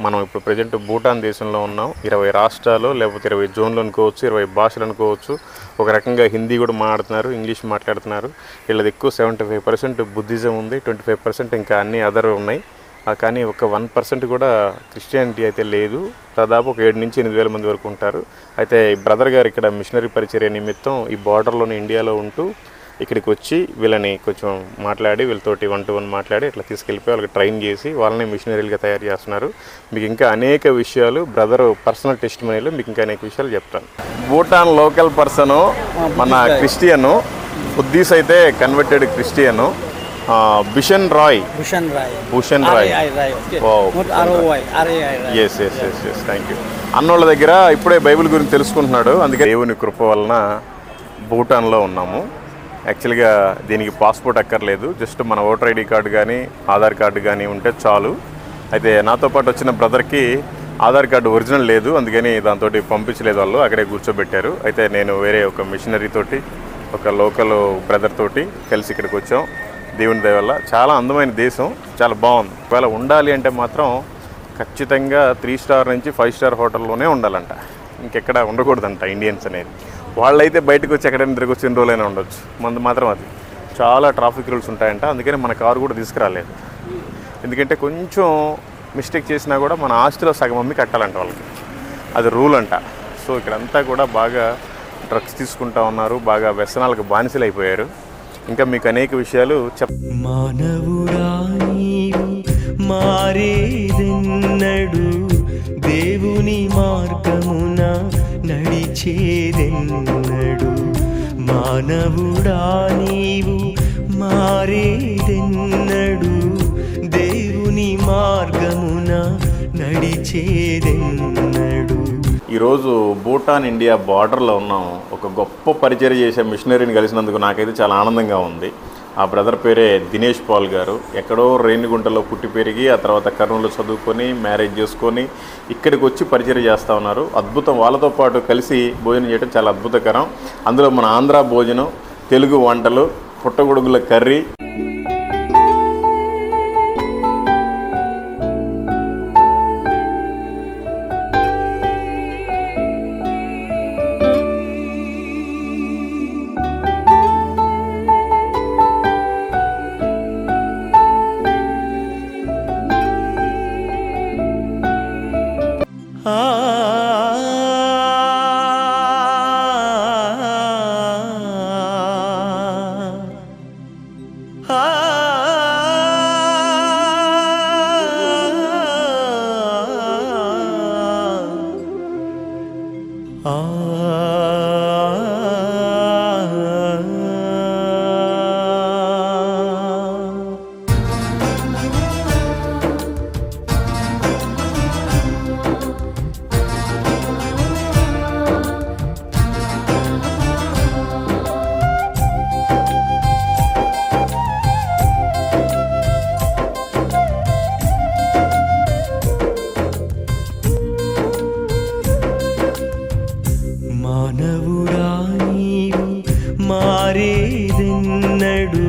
మనం ఇప్పుడు ప్రజెంట్ భూటాన్ దేశంలో ఉన్నాం. 20 రాష్ట్రాలు లేకపోతే 20 జోన్లు అనుకోవచ్చు, 20 భాషలు అనుకోవచ్చు. ఒక రకంగా హిందీ కూడా మాట్లాడుతున్నారు, ఇంగ్లీష్ మాట్లాడుతున్నారు. వీళ్ళది ఎక్కువ 75% బుద్ధిజం ఉంది, 25% ఇంకా అన్ని అదర్ ఉన్నాయి. కానీ ఒక 1% కూడా క్రిస్టియానిటీ అయితే లేదు. దాదాపు ఒక 7 నుంచి 8 వేల మంది వరకు ఉంటారు. అయితే ఈ బ్రదర్ గారు ఇక్కడ మిషనరీ పరిచర్య నిమిత్తం ఈ బార్డర్లోని ఇండియాలో ఉంటూ ఇక్కడికి వచ్చి వీళ్ళని కొంచెం మాట్లాడి, వీళ్ళతోటి 1-to-1 మాట్లాడి ఇట్లా తీసుకెళ్ళిపోయి వాళ్ళకి ట్రైన్ చేసి వాళ్ళని మిషనరీలుగా తయారు చేస్తున్నారు. మీకు ఇంకా అనేక విషయాలు బ్రదర్ పర్సనల్ టెస్టిమనీలో మీకు ఇంకా అనేక విషయాలు చెప్తాను. భూటాన్ లోకల్ పర్సను, మన క్రిస్టియను, బుద్దీస్ అయితే converted Christian. Bhushan Rai yes thank you. అన్నోళ్ళ దగ్గర ఇప్పుడే బైబిల్ గురించి తెలుసుకుంటున్నాడు. అందుకే దేవుని కృప వలన భూటాన్లో ఉన్నాము. యాక్చువల్గా దీనికి పాస్పోర్ట్ అక్కర్లేదు, జస్ట్ మన ఓటర్ ఐడి కార్డు కానీ ఆధార్ కార్డు కానీ ఉంటే చాలు. అయితే నాతో పాటు వచ్చిన బ్రదర్కి ఆధార్ కార్డు ఒరిజినల్ లేదు, అందుకని దాంతో పంపించలేదు, వాళ్ళు అక్కడే కూర్చోబెట్టారు. అయితే నేను వేరే ఒక మిషనరీ తోటి, ఒక లోకల్ బ్రదర్ తోటి కలిసి ఇక్కడికి వచ్చాం. దేవుని దయ వల్ల చాలా అందమైన దేశం, చాలా బాగుంది. ఒకవేళ ఉండాలి అంటే మాత్రం ఖచ్చితంగా 3 స్టార్ నుంచి 5 స్టార్ హోటల్లోనే ఉండాలంట, ఇంకెక్కడ ఉండకూడదంట ఇండియన్స్ అనేది. వాళ్ళైతే బయటకు వచ్చి ఎక్కడైనా తిరిగి వచ్చి 2 రోజులైనా ఉండొచ్చు, మంది మాత్రం అది చాలా ట్రాఫిక్ రూల్స్ ఉంటాయంట. అందుకని మన కారు కూడా తీసుకురాలేదు, ఎందుకంటే కొంచెం మిస్టేక్ చేసినా కూడా మన ఆస్తిలో సగం అమ్మి కట్టాలంట వాళ్ళకి, అది రూల్ అంట. సో ఇక్కడంతా కూడా బాగా డ్రగ్స్ తీసుకుంటా ఉన్నారు, బాగా వ్యసనాలకు బానిసలు అయిపోయారు. ఇంకా మీకు అనేక విషయాలు మానవుడా నీవు మారేదెన్నడు, దేవుని మార్గమున నడిచేదెన్నడు. మానవుడా నీవు మారేదెన్నడు, దేవుని మార్గమున నడిచేదెన్నడు. ఈరోజు భూటాన్ ఇండియా బార్డర్లో ఉన్నాము. ఒక గొప్ప పరిచయం చేసే మిషనరీని కలిసినందుకు నాకైతే చాలా ఆనందంగా ఉంది. ఆ బ్రదర్ పేరే దినేష్ పాల్ గారు. ఎక్కడో రేణిగుంటలో పుట్టి పెరిగి ఆ తర్వాత కర్నూలులో చదువుకొని మ్యారేజ్ చేసుకొని ఇక్కడికి వచ్చి పరిచయం చేస్తూ ఉన్నారు. అద్భుతం. వాళ్ళతో పాటు కలిసి భోజనం చేయడం చాలా అద్భుతకరం. అందులో మన ఆంధ్ర భోజనం, తెలుగు వంటలు, పుట్టగొడుగుల కర్రీ, మానవుడా నీవు మారేదెన్నడు,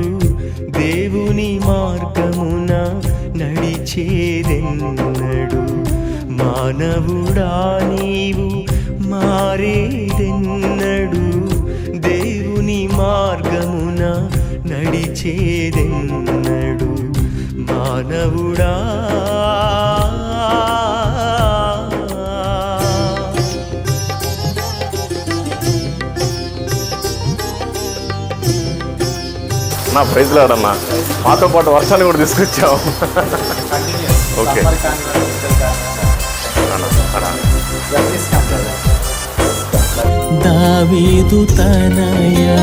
దేవుని మార్గమున నడిచేదెన్నడు. మానవుడా నీవు మారేదెన్నడు, దేవుని మార్గమున నడిచేదెన్నడు. మానవుడా నా ప్రైజ్ లాడన్నా. మాతో పాటు వర్షాన్ని కూడా తీసుకొచ్చావు. ఓకే దావీదు తనయా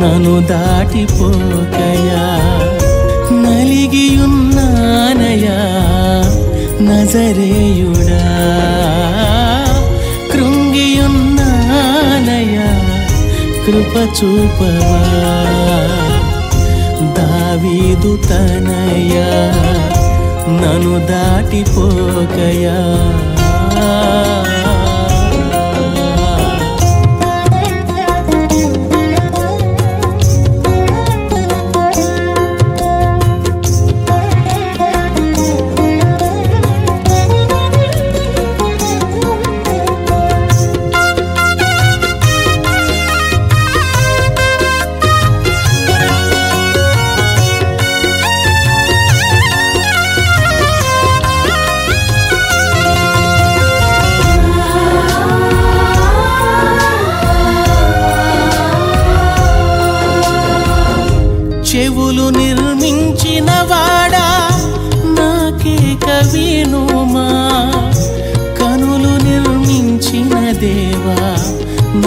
నన్ను దాటిపోకయా, నలిగియున్నానయా నజరేయుడా, కృంగియున్నానయా కృప చూపవా. దావీదు తనయా నన్ను దాటిపోకయా.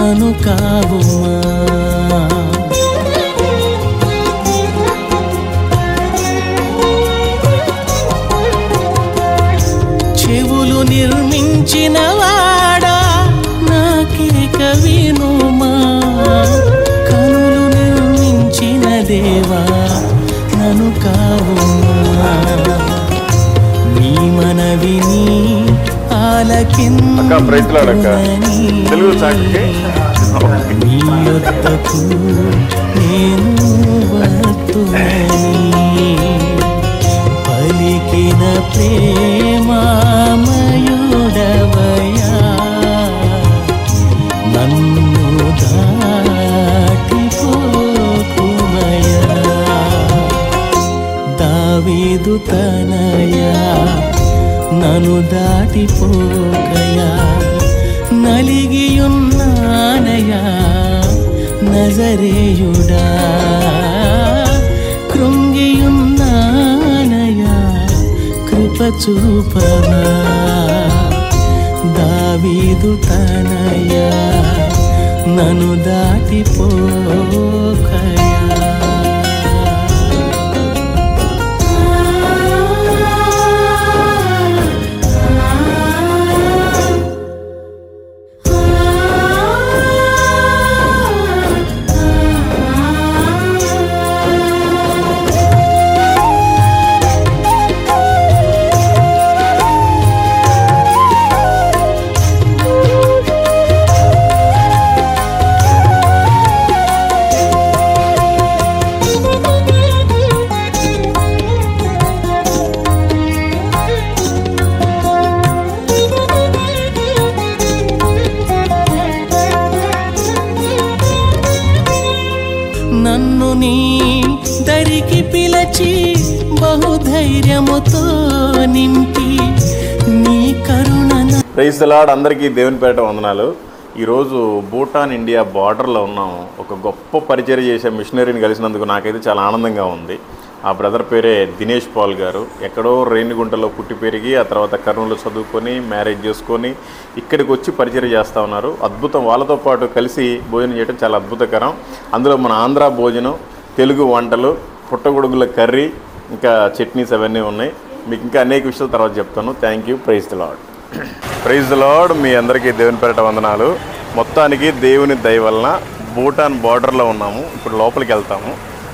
నన్ను కావుమా. చెవులు నిర్మించిన వాడా నాకేక వినుమా. కనులు నిర్మించిన దేవా నన్ను కావుమా. నీ మనవిని ఆలకించుకొని నీ యొద్దకు నేను వత్తునని పలికిన ప్రేమామయుడవయా నన్ను దాటిపోకుమయా. దావీదు తనయా నన్ను దాటిపోకయా. నలిగియున్నానయా నజరేయుడా. కృంగియున్నానయా కృప చూపవా. దావీదు తనయా నన్ను దాటిపోకయా. నన్ను నీ దరికి పిలచి బహుధైర్యముతో నింపి నీ కరుణ. Praise the lord. అందరికీ దేవునిపేట వందనాలు. ఈరోజు భూటాన్ ఇండియా బార్డర్లో ఉన్నాము. ఒక గొప్ప పరిచయం చేసే మిషనరీని కలిసినందుకు నాకైతే చాలా ఆనందంగా ఉంది. ఆ బ్రదర్ పేరే దినేష్ పాల్ గారు. ఎక్కడో రేణిగుంటలో పుట్టి పెరిగి ఆ తర్వాత కర్నూలులో చదువుకొని మ్యారేజ్ చేసుకొని ఇక్కడికి వచ్చి పరిచయం చేస్తూ ఉన్నారు. అద్భుతం. వాళ్ళతో పాటు కలిసి భోజనం చేయడం చాలా అద్భుతకరం. అందులో మన ఆంధ్ర భోజనం, తెలుగు వంటలు, పుట్టగొడుగుల కర్రీ, ఇంకా చట్నీస్ అవన్నీ ఉన్నాయి. మీకు ఇంకా అనేక విషయాల తర్వాత చెప్తాను. Thank you. Praise the lord. Praise the lord. మీ అందరికీ దేవుని పేరిట వందనాలు. మొత్తానికి దేవుని దయ వలన భూటాన్ బార్డర్లో ఉన్నాము. ఇప్పుడు లోపలికి వెళ్తాము.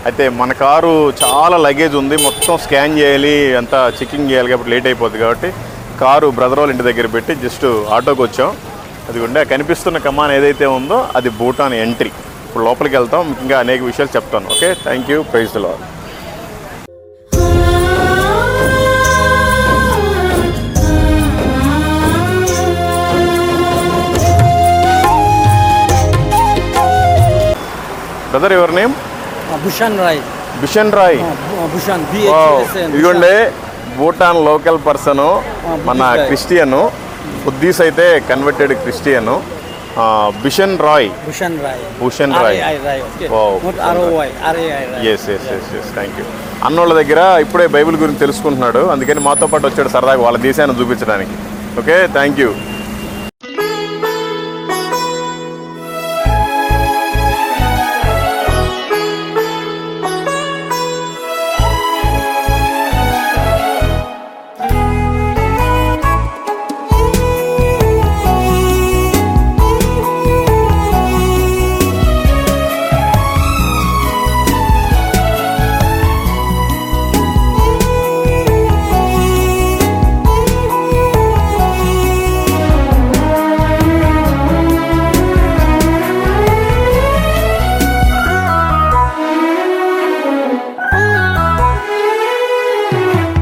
అయితే మన కారు చాలా లగేజ్ ఉంది, మొత్తం స్కాన్ చేయాలి, అంతా చెకింగ్ చేయాలి కాబట్టి లేట్ అయిపోద్ది. కాబట్టి కారు బ్రదర్ వాళ్ళ ఇంటి దగ్గర పెట్టి జస్ట్ ఆటోకి వచ్చాం. అదిగోండి కనిపిస్తున్న కమాన్ ఏదైతే ఉందో అది భూటాన్ ఎంట్రీ. ఇప్పుడు లోపలికి వెళ్తాం, ఇంకా అనేక విషయాలు చెప్తాను. Okay, thank you. Praise the lord. Brother, your name? Bhushan Rai. Bishan Rai. Bhushan. ఇదిగోండి భూటాన్ లోకల్ పర్సను, మన క్రిస్టియను, బుద్దీస్ అయితే converted Christian. Bishan Rai. Bhushan Rai. Yes yes yes yes thank you. అన్నోళ్ళ దగ్గర ఇప్పుడే బైబిల్ గురించి తెలుసుకుంటున్నాడు, అందుకని మాతో పాటు వచ్చాడు సరదాగా వాళ్ళ దేశాన్ని చూపించడానికి. Okay, thank you.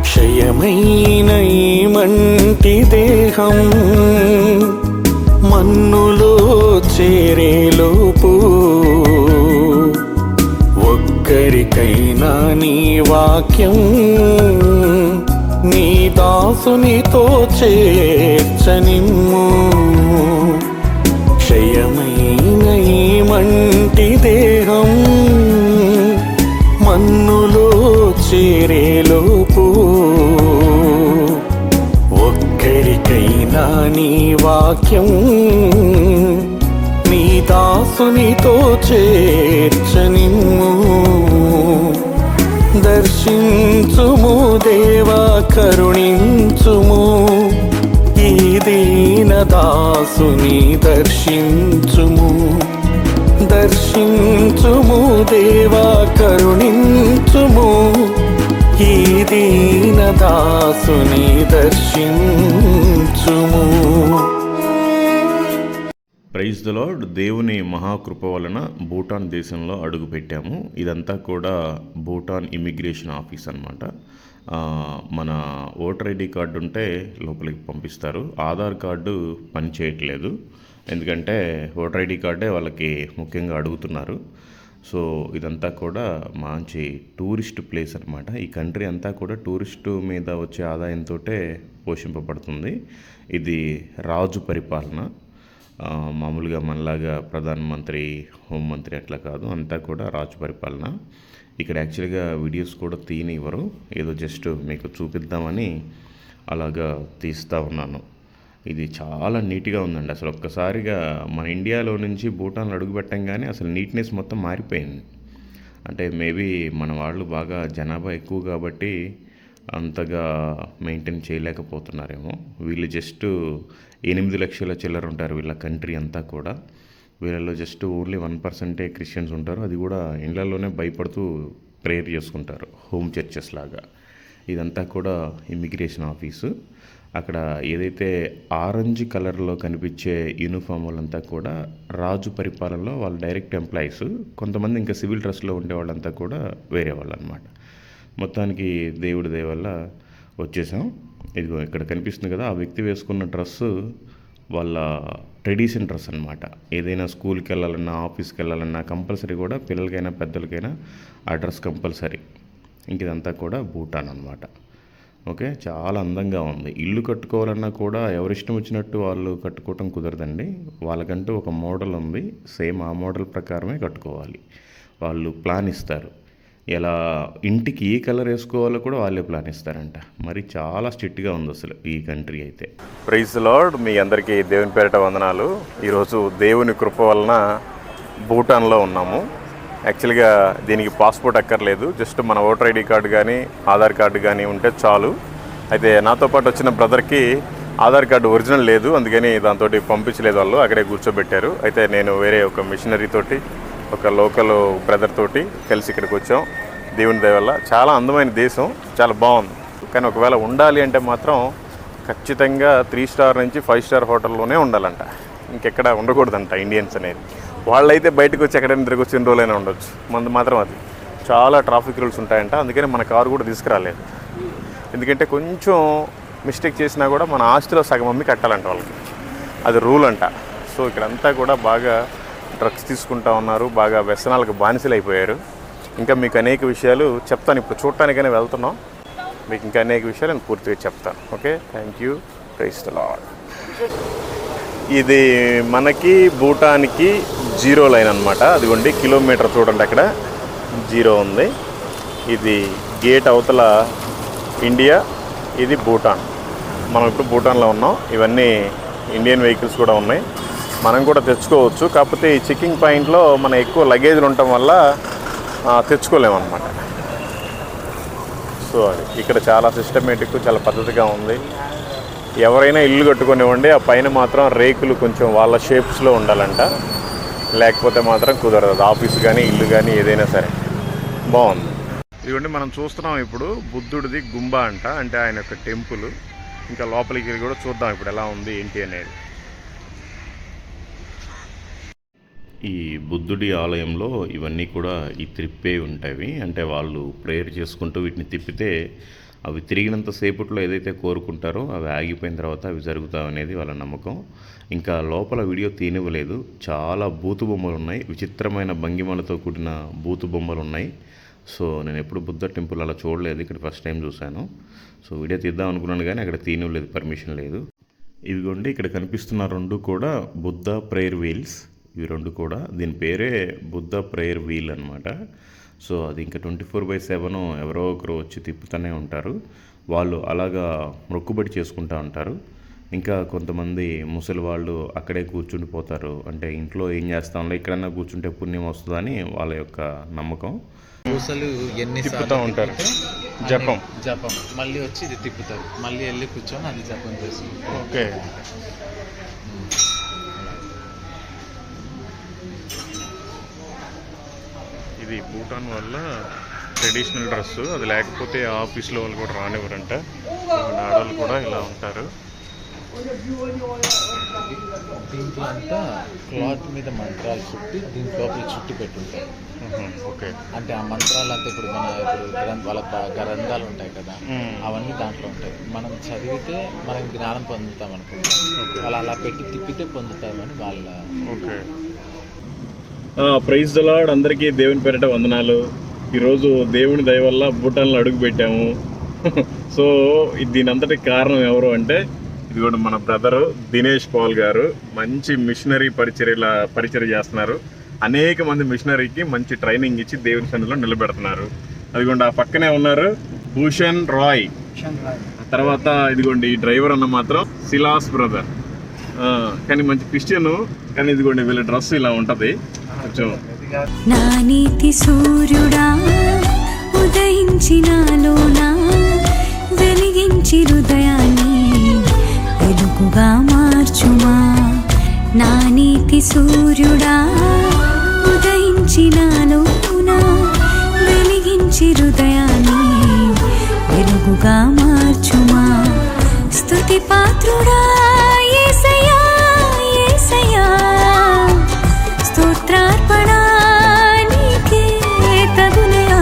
క్షయమైన ఈ మంటి దేహం మన్నులో చేరేలోపు ఒక్కరికైనా నీ వాక్యం నీ దాసునితో చేర్చనిమ్ము. క్షయమైన ఈ మంటి దేహం మన్నులో చేరేలోపు ఒక్కరికైనా నీ వాక్యం నీ దాసునితో చేర్చనిమ్ము. దర్శించుము దేవా కరుణించుము, ఈ దీన దాసుని దర్శించుము. దర్శించుము దేవా కరుణించుము, ఈ దీన దాసుని దర్శించుము. Praise the lord. దేవుని మహాకృప వలన భూటాన్ దేశంలో అడుగుపెట్టాము. ఇదంతా కూడా భూటాన్ ఇమిగ్రేషన్ ఆఫీస్ అన్నమాట. మన ఓటర్ ఐడి కార్డు ఉంటే లోపలికి పంపిస్తారు. ఆధార్ కార్డు పని చేయట్లేదు, ఎందుకంటే ఓటర్ ఐడి కార్డే వాళ్ళకి ముఖ్యంగా అడుగుతున్నారు. సో ఇదంతా కూడా మంచి టూరిస్ట్ ప్లేస్ అనమాట. ఈ కంట్రీ అంతా కూడా టూరిస్టు మీద వచ్చే ఆదాయంతో పోషింపబడుతుంది. ఇది రాజు పరిపాలన. మామూలుగా మనలాగా ప్రధానమంత్రి, హోంమంత్రి అట్లా కాదు, అంతా కూడా రాజు పరిపాలన. ఇక్కడ యాక్చువల్గా వీడియోస్ కూడా తీయనివ్వరు, ఏదో జస్ట్ మీకు చూపిద్దామని అలాగా తీస్తూ ఉన్నాను. ఇది చాలా నీట్గా ఉందండి. అసలు ఒక్కసారిగా మన ఇండియాలో నుంచి భూటాన్లో అడుగుపెట్టంగానే అసలు నీట్నెస్ మొత్తం మారిపోయింది. అంటే మేబీ మన వాళ్ళు బాగా జనాభా ఎక్కువ కాబట్టి అంతగా మెయింటైన్ చేయలేకపోతున్నారేమో. వీళ్ళు జస్ట్ 8 లక్షల చిల్లర ఉంటారు వీళ్ళ కంట్రీ అంతా కూడా. వీళ్ళలో జస్ట్ ఓన్లీ 1% క్రిస్టియన్స్ ఉంటారు, అది కూడా ఇళ్లలోనే భయపడుతూ ప్రేయర్ చేసుకుంటారు, హోమ్ చర్చెస్ లాగా. ఇదంతా కూడా ఇమిగ్రేషన్ ఆఫీసు. అక్కడ ఏదైతే ఆరెంజ్ కలర్లో కనిపించే యూనిఫామ్ వాళ్ళంతా కూడా రాజు పరిపాలనలో వాళ్ళు డైరెక్ట్ ఎంప్లాయీస్. కొంతమంది ఇంకా సివిల్ డ్రెస్లో ఉండే వాళ్ళంతా కూడా వేరే వాళ్ళు అనమాట. మొత్తానికి దేవుడి దయ వల్ల వచ్చేసాం. ఇదిగో ఇక్కడ కనిపిస్తుంది కదా, ఆ వ్యక్తి వేసుకున్న డ్రెస్సు వాళ్ళ ట్రెడిషన్ డ్రెస్ అనమాట. ఏదైనా స్కూల్కి వెళ్ళాలన్నా, ఆఫీస్కి వెళ్ళాలన్నా కంపల్సరీ కూడా పిల్లలకైనా పెద్దలకైనా ఆ డ్రెస్ కంపల్సరీ. ఇంక ఇదంతా కూడా భూటాన్ అనమాట. ఓకే, చాలా అందంగా ఉంది. ఇల్లు కట్టుకోవాలన్నా కూడా ఎవరిష్టం వచ్చినట్టు వాళ్ళు కట్టుకోవటం కుదరదండి. వాళ్ళకంటూ ఒక మోడల్ ఉంది, సేమ్ ఆ మోడల్ ప్రకారమే కట్టుకోవాలి. వాళ్ళు ప్లాన్ ఇస్తారు, ఎలా ఇంటికి ఏ కలర్ వేసుకోవాలో కూడా వాళ్ళే ప్లాన్ ఇస్తారంట. మరి చాలా స్ట్రిక్ట్గా ఉంది అసలు ఈ కంట్రీ అయితే. Praise lord. మీ అందరికీ దేవుని పేరిట వందనాలు. ఈరోజు దేవుని కృప వలన భూటాన్లో ఉన్నాము. యాక్చువల్గా దీనికి పాస్పోర్ట్ అక్కర్లేదు, జస్ట్ మన ఓటర్ ఐడి కార్డు కానీ ఆధార్ కార్డు కానీ ఉంటే చాలు. అయితే నాతో పాటు వచ్చిన బ్రదర్కి ఆధార్ కార్డు ఒరిజినల్ లేదు, అందుకని దాంతో పంపించలేదు, వాళ్ళు అక్కడే కూర్చోబెట్టారు. అయితే నేను వేరే ఒక మిషనరీ తోటి, ఒక లోకల్ బ్రదర్ తోటి కలిసి ఇక్కడికి వచ్చాం. దేవుని దయ వల్ల చాలా అందమైన దేశం, చాలా బాగుంది. కానీ ఒకవేళ ఉండాలి అంటే మాత్రం ఖచ్చితంగా 3 స్టార్ నుంచి 5 స్టార్ హోటల్లోనే ఉండాలంట, ఇంకెక్కడ ఉండకూడదంట ఇండియన్స్ అనేది. వాళ్ళైతే బయటకు వచ్చి ఎక్కడైనా తిరిగి వచ్చి 2 రోజులైనా ఉండొచ్చు, మంది మాత్రం అది చాలా ట్రాఫిక్ రూల్స్ ఉంటాయంట. అందుకని మన కారు కూడా తీసుకురాలేదు, ఎందుకంటే కొంచెం మిస్టేక్ చేసినా కూడా మన ఆస్తిలో సగం అమ్మి కట్టాలంట వాళ్ళకి, అది రూల్ అంట. సో ఇక్కడంతా కూడా బాగా డ్రగ్స్ తీసుకుంటా ఉన్నారు, బాగా వ్యసనాలకు బానిసలు అయిపోయారు. ఇంకా మీకు అనేక విషయాలు చెప్తాను, ఇప్పుడు చూడటానికైనా వెళ్తున్నాం, మీకు ఇంకా అనేక విషయాలు నేను పూర్తిగా చెప్తాను. Okay, thank you. Praise the Lord. ఇది మనకి భూటాన్కి 0 లైన్ అనమాట. అదిగోండి కిలోమీటర్ చూడండి, అక్కడ 0 ఉంది. ఇది గేట్ అవతల ఇండియా, ఇది భూటాన్. మనం ఇప్పుడు భూటాన్లో ఉన్నాం. ఇవన్నీ ఇండియన్ వెహికల్స్ కూడా ఉన్నాయి, మనం కూడా తెచ్చుకోవచ్చు. కాకపోతే ఈ చెకింగ్ పాయింట్లో మన ఎక్కువ లగేజ్లు ఉండటం వల్ల తెచ్చుకోలేమన్నమాట. సో అది ఇక్కడ చాలా సిస్టమేటిక్, చాలా పద్ధతిగా ఉంది. ఎవరైనా ఇల్లు కట్టుకొనివ్వండి, ఆ పైన మాత్రం రేకులు కొంచెం వాళ్ళ షేప్స్లో ఉండాలంట, లేకపోతే మాత్రం కుదరదు. ఆఫీస్ కానీ ఇల్లు కానీ ఏదైనా సరే. బాగుంది. ఇదిగోండి మనం చూస్తున్నాం ఇప్పుడు బుద్ధుడిది గుంబా అంట, అంటే ఆయన యొక్క టెంపుల్. ఇంకా లోపలికి వెళ్ళి కూడా చూద్దాం ఇప్పుడు ఎలా ఉంది ఏంటి అనేది. ఈ బుద్ధుడి ఆలయంలో ఇవన్నీ కూడా ఈ త్రిప్పే ఉంటాయి. అంటే వాళ్ళు ప్రేయర్ చేసుకుంటూ వీటిని తిప్పితే అవి తిరిగినంత సేపట్లో ఏదైతే కోరుకుంటారో అవి ఆగిపోయిన తర్వాత అవి జరుగుతాయి అనేది వాళ్ళ నమ్మకం. ఇంకా లోపల వీడియో తీనివ్వలేదు, చాలా బూతు బొమ్మలు ఉన్నాయి, విచిత్రమైన భంగిమలతో కూడిన బూతు బొమ్మలు ఉన్నాయి. సో నేను ఎప్పుడు బుద్ధ టెంపుల్ అలా చూడలేదు, ఇక్కడ ఫస్ట్ టైం చూశాను. సో వీడియో తీద్దాం అనుకున్నాను కానీ అక్కడ తీనివ్వలేదు, పర్మిషన్ లేదు. ఇవిగోండి ఇక్కడ కనిపిస్తున్న 2 కూడా బుద్ధ ప్రేయర్ వీల్స్. ఇవి 2 కూడా, దీని పేరే బుద్ధ ప్రేయర్ వీల్ అనమాట. సో అది ఇంకా 24/7 ఎవరో ఒకరు వచ్చి తిప్పుతూనే ఉంటారు. వాళ్ళు అలాగా మొక్కుబడి చేసుకుంటూ ఉంటారు. ఇంకా కొంతమంది ముసలి వాళ్ళు అక్కడే కూర్చుండిపోతారు. అంటే ఇంట్లో ఏం చేస్తాంలో ఇక్కడన్నా కూర్చుంటే పుణ్యం వస్తుందని వాళ్ళ యొక్క నమ్మకం. పూసలు తిప్పుతూ ఉంటారు. జపం జపం మళ్ళీ వచ్చి ఇది తిప్పుతారు, మళ్ళీ వెళ్ళి కూర్చొని అది జపం చేసుకుంటారు. ఓకే. ఇది భూటాన్ వల్ల ట్రెడిషనల్ డ్రెస్. అది లేకపోతే ఆఫీస్లో వాళ్ళు కూడా రానివ్వరంట. ఆడవాళ్ళు కూడా ఇలా ఉంటారు. దీంట్లో అంతా క్లాత్ మీద మంత్రాలు చుట్టి దీంట్లో చుట్టి పెట్టుంటారు. ఓకే. అంటే ఆ మంత్రాలు అంతా ఇప్పుడు వాళ్ళ గ్రంథాలు ఉంటాయి కదా, అవన్నీ దాంట్లో ఉంటాయి. మనం చదివితే మనం జ్ఞానం పొందుతాం అనుకుంటాం. వాళ్ళు అలా పెట్టి తిప్పితే పొందుతామని వాళ్ళ. ఓకే. Praise the Lord. అందరికీ దేవుని పేరిట వందనాలు. ఈరోజు దేవుని దయ వల్ల భూటాన్లో అడుగు పెట్టాము. సో దీని అంతటి కారణం ఎవరు అంటే ఇది కూడా మన బ్రదరు దినేష్ పాల్ గారు. మంచి మిషనరీ పరిచర్య చేస్తున్నారు. అనేక మంది మిషనరీకి మంచి ట్రైనింగ్ ఇచ్చి దేవుని సన్నిధిలో నిలబెడుతున్నారు. అదిగోండి ఆ పక్కనే ఉన్నారు భూషణ్ రాయ్. తర్వాత ఇదిగోండి ఈ డ్రైవర్ అన్న మాత్రం సిలాస్ బ్రదర్. కానీ మంచి క్రిస్టియన్. కానీ ఇదిగోండి వీళ్ళ డ్రెస్ ఇలా ఉంటది కొంచెం. నా నీతి సూర్యుడా ఉదయించినాలోనా వెలిగించి హృదయాన్ని వెలుగుగా మార్చుమా. నా నీతి సూర్యుడా ఉదయించినాలోనా వెలిగించి హృదయాన్ని వెలుగుగా మార్చుమా. స్తుతి పాత్రుడా యేసయ్యా యేసయ్యా స్తోత్రార్పణ నీకే తగునయా.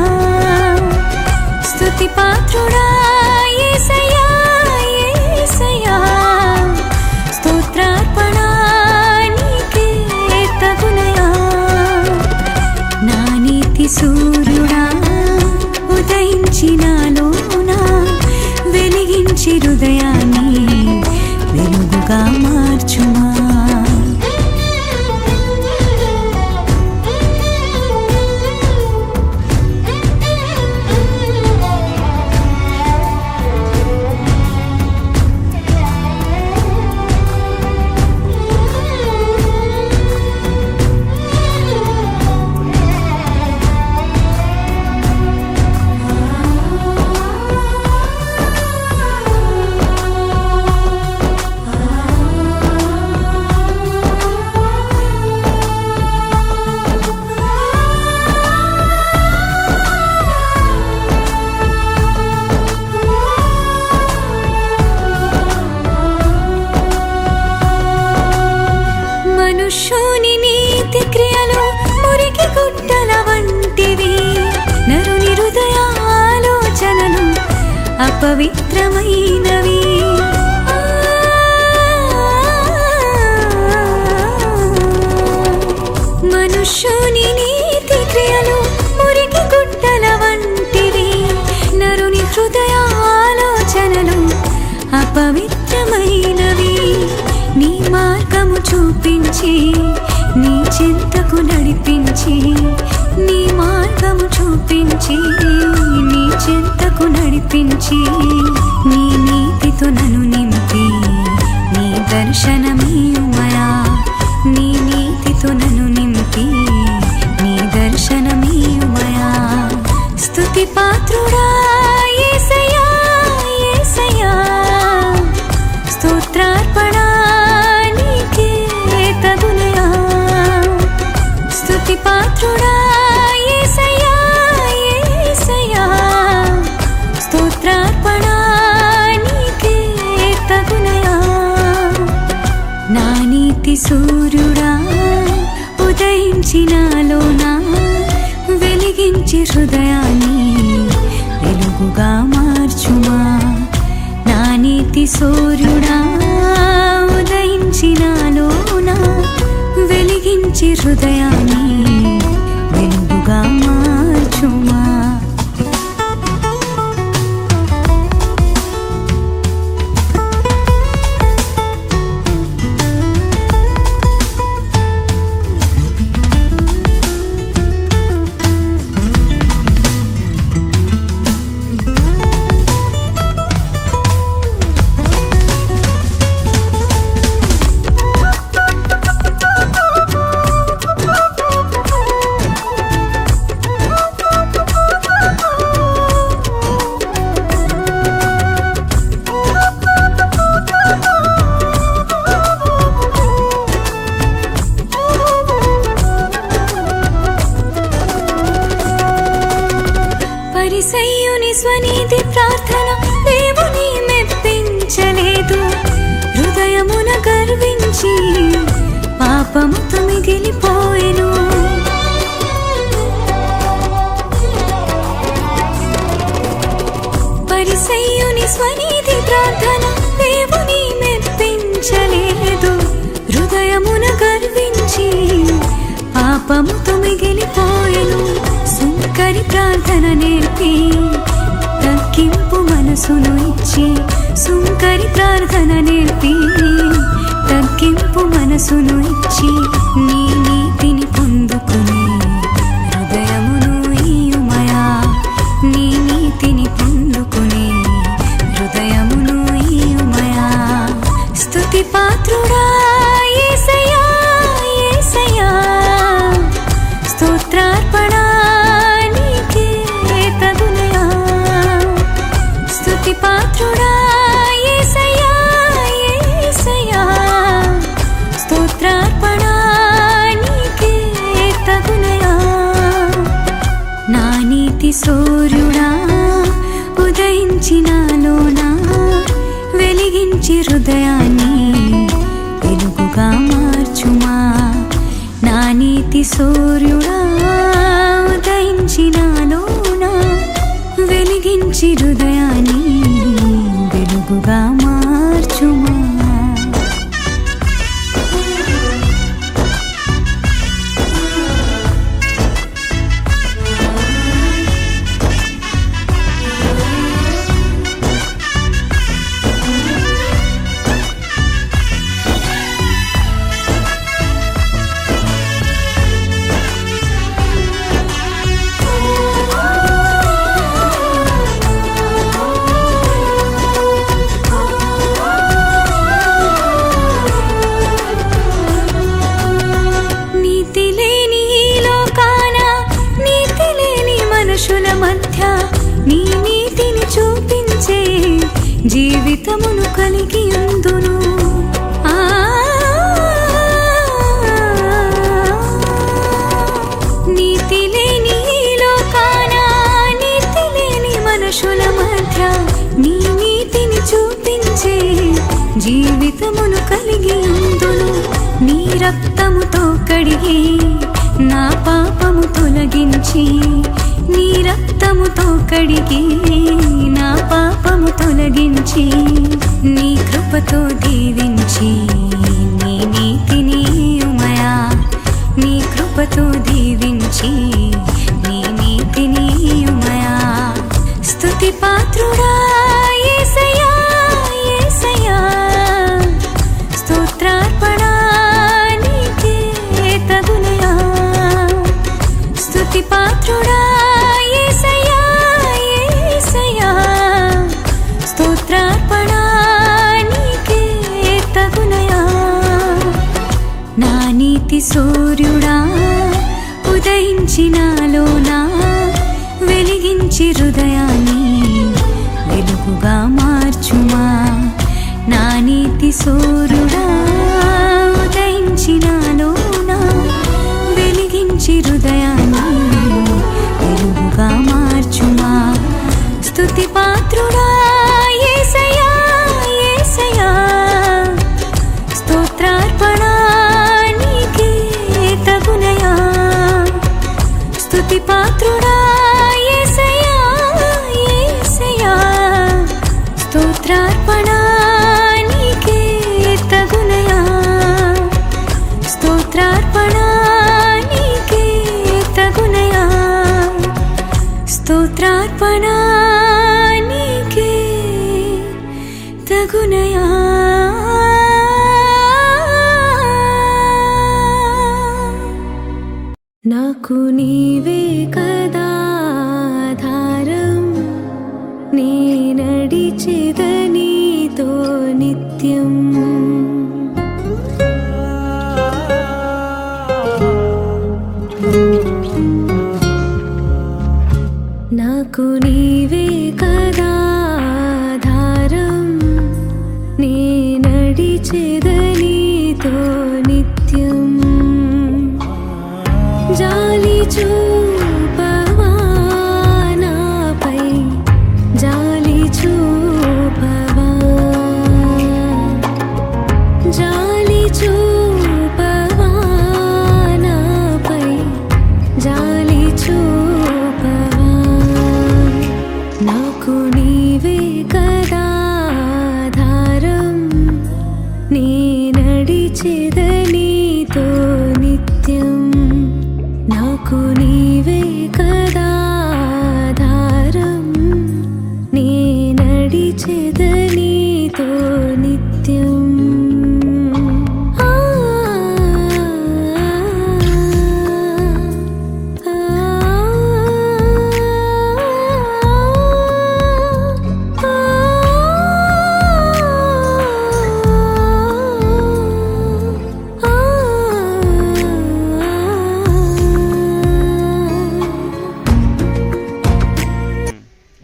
స్తుతి పాత్రుడా యేసయ్యా యేసయ్యా స్తోత్రార్పణ నీకే తగునయా. నా నీతి సూర్యుడా ఉదయించినాలోనా వెలిగించి హృదయాన్ని వెలుగుగా మార్చుమా. మనుష్యుని నీతి క్రియలు మురికి గుట్టల వంటివి. నరుని హృదయ ఆలోచనలు అపవిత్రమైనవి. మనుష్యుని నీతి క్రియలు మురికి గుట్టల వంటివి. నరుని హృదయ ఆలోచనలు అపవిత్రమైనవి. నీ మార్గము చూపించి నీ చింతకు నడిపించి, నీ మార్గము చూపించి నీ చింతకు నడిపించి, నీ నీతితో నన్ను నింపి నీ దర్శనమీయుమయా. నీ నీతితో నన్ను నింపి నీ దర్శనమీయుమయా. స్తుతి పాత్రుడా యేసయ్యా యేసయ్యా స్తోత్రార్పణ నీకే తగునయా. స్తుతి పాత్రుడా యేసయ్యా యేసయ్యా స్తోత్రార్పణ నీకే తగునయా. నా నీతి సూర్యుడా ఉదయించినాలోనా వెలిగించి హృదయాన్ని వెలుగుగా మార్చుమా. నా నీతి సూర్యుడా ఉదయించినాలోనా వెలిగించి హృదయాన్ని వెలుగుగా మార్చుమా. పాపముతో మిగిలిపోయెను. పరిసయ్యుని స్వనీతి ప్రార్థన దేవుని మెప్పించలేదు. హృదయమున గర్వించి పాపముతో మిగిలిపోయెను. సుంకరి ప్రార్థన నేర్పి తగ్గింపు మనసును ఇచ్చి, సుంకరి ప్రార్థన నేర్పి తగ్గింపు మనసును ఇచ్చి, నీ నీతిని పొందుకుని హృదయమును ఇయ్యుమయా. నీ నీతిని పొందుకుని హృదయమును ఇయ్యుమయా. స్తుతి పాత్రుడా యేసయ్యా, యేసయ్యా, స్తోత్రార్పణ నీకే తగునయా. స్తుతి పాత్రుడా యేసయ్యా, యేసయ్యా, స్తోత్రార్పణ నీకే తగునయా. నా నీతి సూర్యుడా ఉదయించినాలోనా, వెలిగించి హృదయాన్ని వెలుగుగా మార్చుమా. నా నీతి సూర్యుడా ఉదయించినాలోనా, వెలిగించి హృదయాన్ని వెలుగుగా మార్చుమా. నీతి లేని ఈ లోకాన, నీతి లేని మనుషుల మధ్య నీ నీతిని చూపించే జీవితమును కలిగి ఉందును. నీతి లేని ఈ లోకాన, నీతి లేని మనుషుల మధ్య నీ నీతిని చూపించే జీవితమును కలిగి ఉందును. నీ రక్తముతో కడిగి నా పాపము తొలగించి, నీ రక్తముతో కడిగి నా పాపము తొలగించి, నీ కృపతో దీవించి నీ నీతిని ఇయ్యుమయా. నీ కృపతో దీవించి నీ నీతిని ఇయ్యుమయా. స్తుతి పాత్రుడా యేసయ్యా, యేసయ్యా, స్తోత్రార్పణ నీకే తగునయా. స్తుతి పాత్రుడా యేసయ్యా, యేసయ్యా, స్తోత్రార్పణ నీకే తగునయా. నా నీతి సూర్యుడా ఉదయించినాలోనా, వెలిగించి హృదయాన్ని వెలుగుగా మార్చుమా. నా నీతి సూర్యుడా ఉదయించినాలోనా, వెలిగించి హృదయాన్ని వెలుగుగా మార్చుమా. స్తుతి పాత్రుడా యేసయ్యా, యేసయ్యా, స్తోత్రార్పణ నీకే తగునయా. స్తుతి పాత్రుడా యేసయ్యా, యేసయ్యా, స్తోత్రార్పణ నీకే తగునయా. స్తోత్రార్పణ నీకే తగునయా. స్తోత్రార్పణ నీకే తగునయా. నాకు నీవే కదా ఆధారం, నీ నడిచెదనీతో నిత్యం. నాకు నీవే కదా ఆధారం, నీ నడిచెదనీతో నిత్యం. జాలి చూపవా నాపై, జాలి చూపవా, జాలి చూపవా నడిచెదనీతో నిత్యం నాకు నీవే కదా ఆధారం నీ నడిచెదనీతో నిత్యం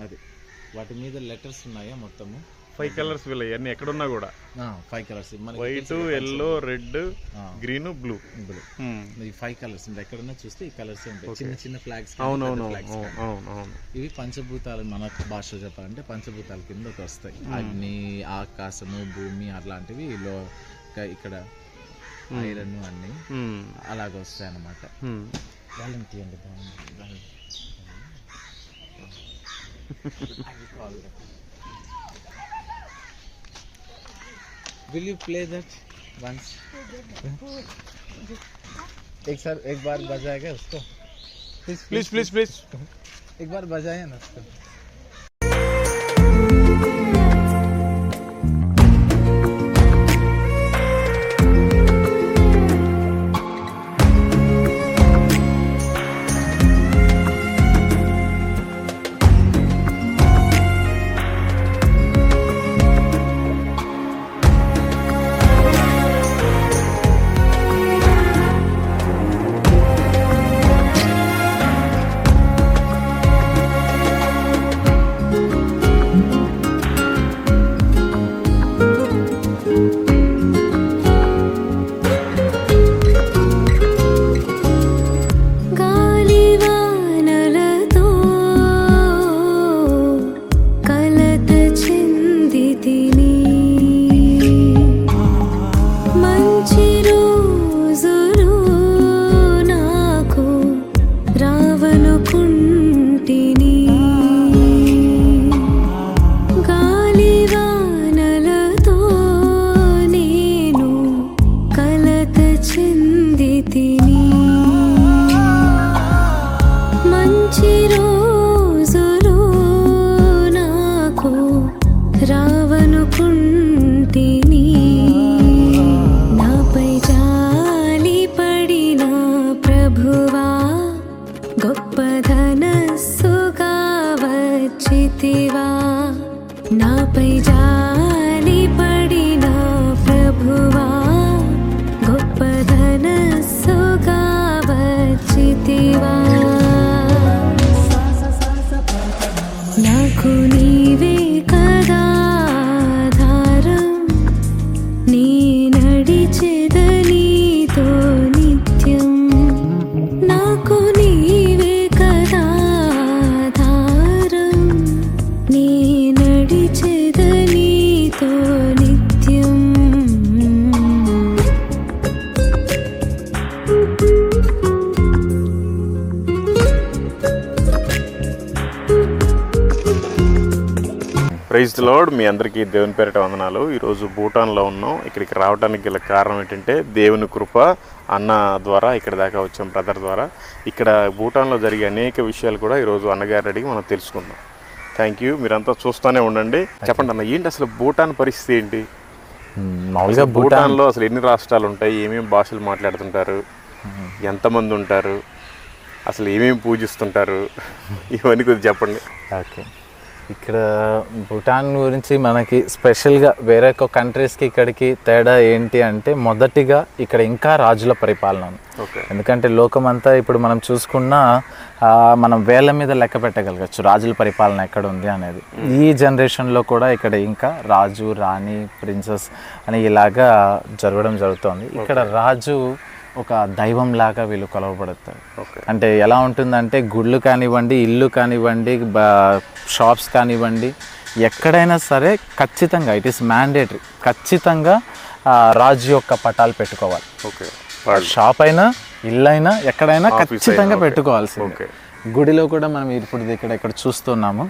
అది వాటి మీద లెటర్స్ ఉన్నాయా మొత్తము 5 కలర్స్ వీళ్ళు అన్నీ ఎక్కడున్నా కూడా 5 colours white, yellow, red, green, blue. ఈ 5 కలర్స్ ఎక్కడన్నా చూస్తే ఈ కలర్స్ ఉంటాయి, చిన్న చిన్న ఫ్లాగ్స్. అవునవును. ఇవి పంచభూతాలు మన భాష చెప్పాలంటే పంచభూతాల కిందకి వస్తాయి. అగ్ని, ఆకాశము, భూమి అట్లాంటివి ఇక్కడ ఐరన్ అన్ని అలాగ వస్తాయి అన్నమాట. వాళ్ళని తీయండి బాగుంది. Will you play that once? एक बार बजाएगा उसको. प्लीज. एक बार बजाए ना उसको. నాపై జాలి పడిన ప్రభువా గొప్ప ధనస్సుగా వచ్చితివా నాకు నీవే కదా ఆధారం నీ నడిచెదనీతో నిత్యం నాకు నీవే కదా ఆధారం నీ నడిచెదనీతో నిత్యం ప్రైజ్ ది లార్డ్. మీ అందరికీ దేవుని పేరిట వందనాలు. ఈరోజు భూటాన్లో ఉన్నాం. ఇక్కడికి రావడానికి గల కారణం ఏంటంటే దేవుని కృప. అన్న ద్వారా ఇక్కడ దాకా వచ్చాం, బ్రదర్ ద్వారా. ఇక్కడ భూటాన్లో జరిగే అనేక విషయాలు కూడా ఈరోజు అన్నగారు అడిగి మనం తెలుసుకుందాం. Thank you. మీరంతా చూస్తూనే ఉండండి. చెప్పండి అన్న, ఏంటి అసలు భూటాన్ పరిస్థితి ఏంటి? మామూలుగా భూటాన్లో అసలు ఎన్ని రాష్ట్రాలు ఉంటాయి, ఏమేమి భాషలు మాట్లాడుతుంటారు, ఎంతమంది ఉంటారు, అసలు ఏమేమి పూజిస్తుంటారు, ఇవన్నీ కొద్దిగా చెప్పండి. ఓకే, ఇక్కడ భూటాన్ గురించి మనకి స్పెషల్గా వేరే కంట్రీస్కి ఇక్కడికి తేడా ఏంటి అంటే, మొదటిగా ఇక్కడ ఇంకా రాజుల పరిపాలన ఉంది. ఎందుకంటే లోకమంతా ఇప్పుడు మనం చూసుకున్నా మనం వేళ్ళ మీద లెక్క పెట్టగలగచ్చు రాజుల పరిపాలన ఎక్కడ ఉంది అనేది. ఈ జనరేషన్లో కూడా ఇక్కడ ఇంకా రాజు, రాణి, ప్రిన్సెస్ అని ఇలాగా జరగడం జరుగుతుంది. ఇక్కడ రాజు ఒక దైవం లాగా వీళ్ళు కొలవబడతారు. అంటే ఎలా ఉంటుందంటే, గుళ్ళు కానివ్వండి, ఇల్లు కానివ్వండి, షాప్స్ కానివ్వండి, ఎక్కడైనా సరే ఖచ్చితంగా ఇట్ ఈస్ మ్యాండేటరీ, ఖచ్చితంగా రాజు యొక్క పటాలు పెట్టుకోవాలి. షాప్ అయినా, ఇల్లు అయినా, ఎక్కడైనా ఖచ్చితంగా పెట్టుకోవాల్సిందే. గుడిలో కూడా మనం ఇప్పుడు ఇక్కడ చూస్తున్నాము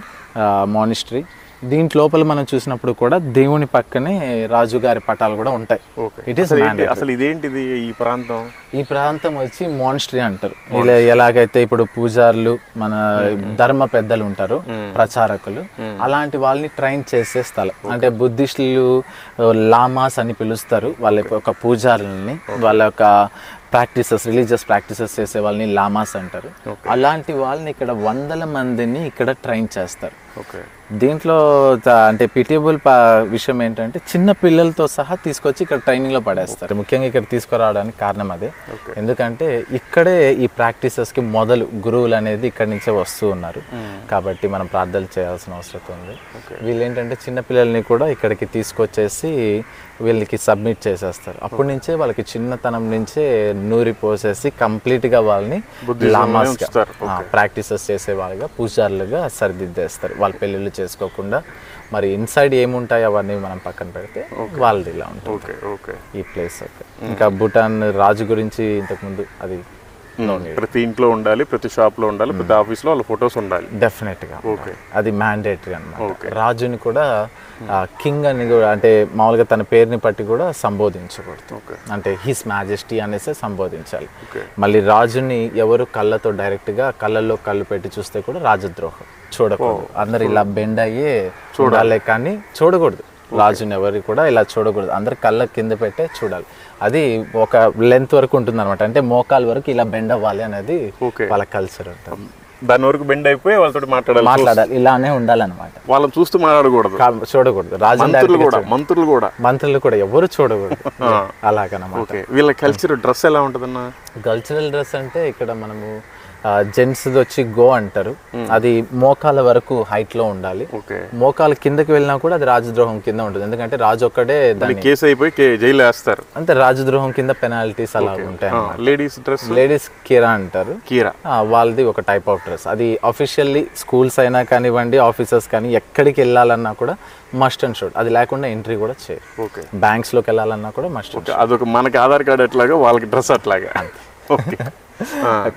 మానిస్ట్రీ. దీంట్ లోపల మనం చూసినప్పుడు కూడా దేవుని పక్కనే రాజుగారి పటాలు కూడా ఉంటాయి. ఇట్ ఈస్ అసలు ఇదేంటిది ఈ ప్రాంతం? ఈ ప్రాంతం వచ్చి మానిస్ట్రీ అంటారు. ఇలా ఎలాగైతే ఇప్పుడు పూజారులు మన ధర్మ పెద్దలు ఉంటారు, ప్రచారకులు, అలాంటి వాళ్ళని ట్రైన్ చేసే స్థలం. అంటే బుద్ధిస్టులు లామాస్ అని పిలుస్తారు వాళ్ళ యొక్క పూజారులని, వాళ్ళ యొక్క ప్రాక్టీసెస్, రిలీజియస్ ప్రాక్టీసెస్ చేసే వాళ్ళని లామాస్ అంటారు. అలాంటి వాళ్ళని ఇక్కడ వందల మందిని ఇక్కడ ట్రైన్ చేస్తారు. దీంట్లో అంటే పిటియబుల్ విషయం ఏంటంటే చిన్న పిల్లలతో సహా తీసుకొచ్చి ఇక్కడ ట్రైనింగ్లో పడేస్తారు. ముఖ్యంగా ఇక్కడ తీసుకురావడానికి కారణం అదే. ఎందుకంటే ఇక్కడే ఈ ప్రాక్టీసెస్కి మొదలు గురువులు అనేది ఇక్కడి నుంచే వస్తూ ఉన్నారు కాబట్టి మనం ప్రార్థనలు చేయాల్సిన అవసరం ఉంది. వీళ్ళు ఏంటంటే చిన్న పిల్లల్ని కూడా ఇక్కడికి తీసుకొచ్చేసి వీళ్ళకి సబ్మిట్ చేసేస్తారు. అప్పటి నుంచే వాళ్ళకి చిన్నతనం నుంచే నూరి పోసేసి కంప్లీట్గా వాళ్ళని లామాస్గా ప్రాక్టీసెస్ చేసే వాళ్ళుగా పూజారులుగా సరిదిద్దేస్తారు. వాళ్ళ పెళ్ళిళ్ళు చేసుకోకుండా మరి ఇన్సైడ్ ఏముంటాయి అవన్నీ మనం పక్కన పెడితే వాళ్ళది ఇలా ఉంటుంది ఈ ప్లేస్. ఇంకా భూటాన్ రాజు గురించి ఇంతకుముందు అది ప్రతి ఇంట్లో ఉండాలి, ప్రతి షాప్ లో ఉండాలి, ప్రతి ఆఫీస్ లో వాళ్ళ ఫొటోస్ ఉండాలి డెఫినెట్గా. అది మ్యాండేటరీ అన్నమాట. రాజుని కూడా కింగ్ అని కూడా అంటే మామూలుగా తన పేరుని బట్టి కూడా సంబోధించకూడదు. అంటే హిస్ మ్యాజెస్టీ అనేసి సంబోధించాలి. మళ్ళీ రాజుని ఎవరు కళ్ళతో డైరెక్ట్గా కళ్ళల్లో కళ్ళు పెట్టి చూస్తే కూడా రాజద్రోహం, చూడకూడదు. అందరు ఇలా బెండ్ అయ్యే చూడాలి కానీ చూడకూడదు. రాజుని ఎవరు కూడా ఇలా చూడకూడదు, అందరు కళ్ళ కింద పెట్టే చూడాలి. అది ఒక లెంత్ వరకు ఉంటుంది అనమాట. అంటే మోకాల వరకు ఇలా బెండ్ అవ్వాలి అనేది వాళ్ళ కల్చర్ ఉంటుంది. దాని వరకు బెండ్ అయిపోయి వాళ్ళతో మాట్లాడాలి, ఇలానే ఉండాలన్నమాట. వాళ్ళని చూస్తూ మాట్లాడకూడదు, చూడకూడదు. రాజు మంత్రులు కూడా ఎవరు చూడకూడదు అలాగనమాట. వీళ్ళ కల్చర్ డ్రెస్ ఎలా ఉంటుందన్న? కల్చరల్ డ్రెస్ అంటే ఇక్కడ మనము జెంట్స్ వచ్చి గో అంటారు. అది మోకాల వరకు హైట్ లో ఉండాలి. మోకాల కిందకి వెళ్ళినా కూడా అది రాజద్రోహం కింద ఉంటుంది. ఎందుకంటే రాజు ఒక్కడే కేసు అయిపోయి జైలు వేస్తారు. అంటే రాజద్రోహం కింద పెనాల్టీస్ అలా ఉంటాయి. లేడీస్ కీరా అంటారు. వాళ్ళది ఒక టైప్ ఆఫ్ డ్రెస్. అది అఫీషియల్లీ స్కూల్స్ అయినా కానివ్వండి, ఆఫీసర్స్ కానీ ఎక్కడికి వెళ్ళాలన్నా కూడా మస్ట్ అండ్ షుడ్. అది లేకుండా ఎంట్రీ కూడా చేయరు. బ్యాంక్స్ లోకి వెళ్ళాలన్నా కూడా మస్ట్. అదొక మనకి ఆధార్ కార్డ్ ఎట్లాగా వాళ్ళకి డ్రెస్ అట్లాగా.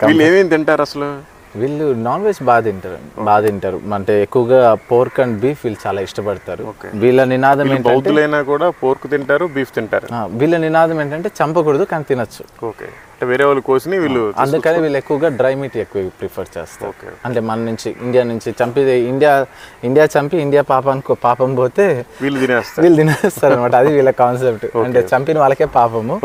వీళ్ళు ఏమేమి తింటారు అసలు? వీళ్ళు నాన్ వెజ్ బాగా తింటారు. అంటే ఎక్కువగా పోర్క్ అండ్ బీఫ్ వీళ్ళు చాలా ఇష్టపడతారు. వీళ్ళ నినాదం ఏంటంటే కూడా పోర్క్ తింటారు, బీఫ్ తింటారు. వీళ్ళ నినాదం ఏంటంటే చంపకూడదు కానీ తినచ్చు. వేరే వాళ్ళు కోసి వీళ్ళు, అందుకని వీళ్ళు ఎక్కువగా డ్రై మీట్ ఎక్కువ ప్రిఫర్ చేస్తారు. అంటే మన నుంచి ఇండియా నుంచి ఇండియా చంపి ఇండియా పాపం పోతే వీళ్ళు తినేస్తారు అనమాట. అది వీళ్ళ కాన్సెప్ట్. అంటే చంపిన వాళ్ళకే పాపము,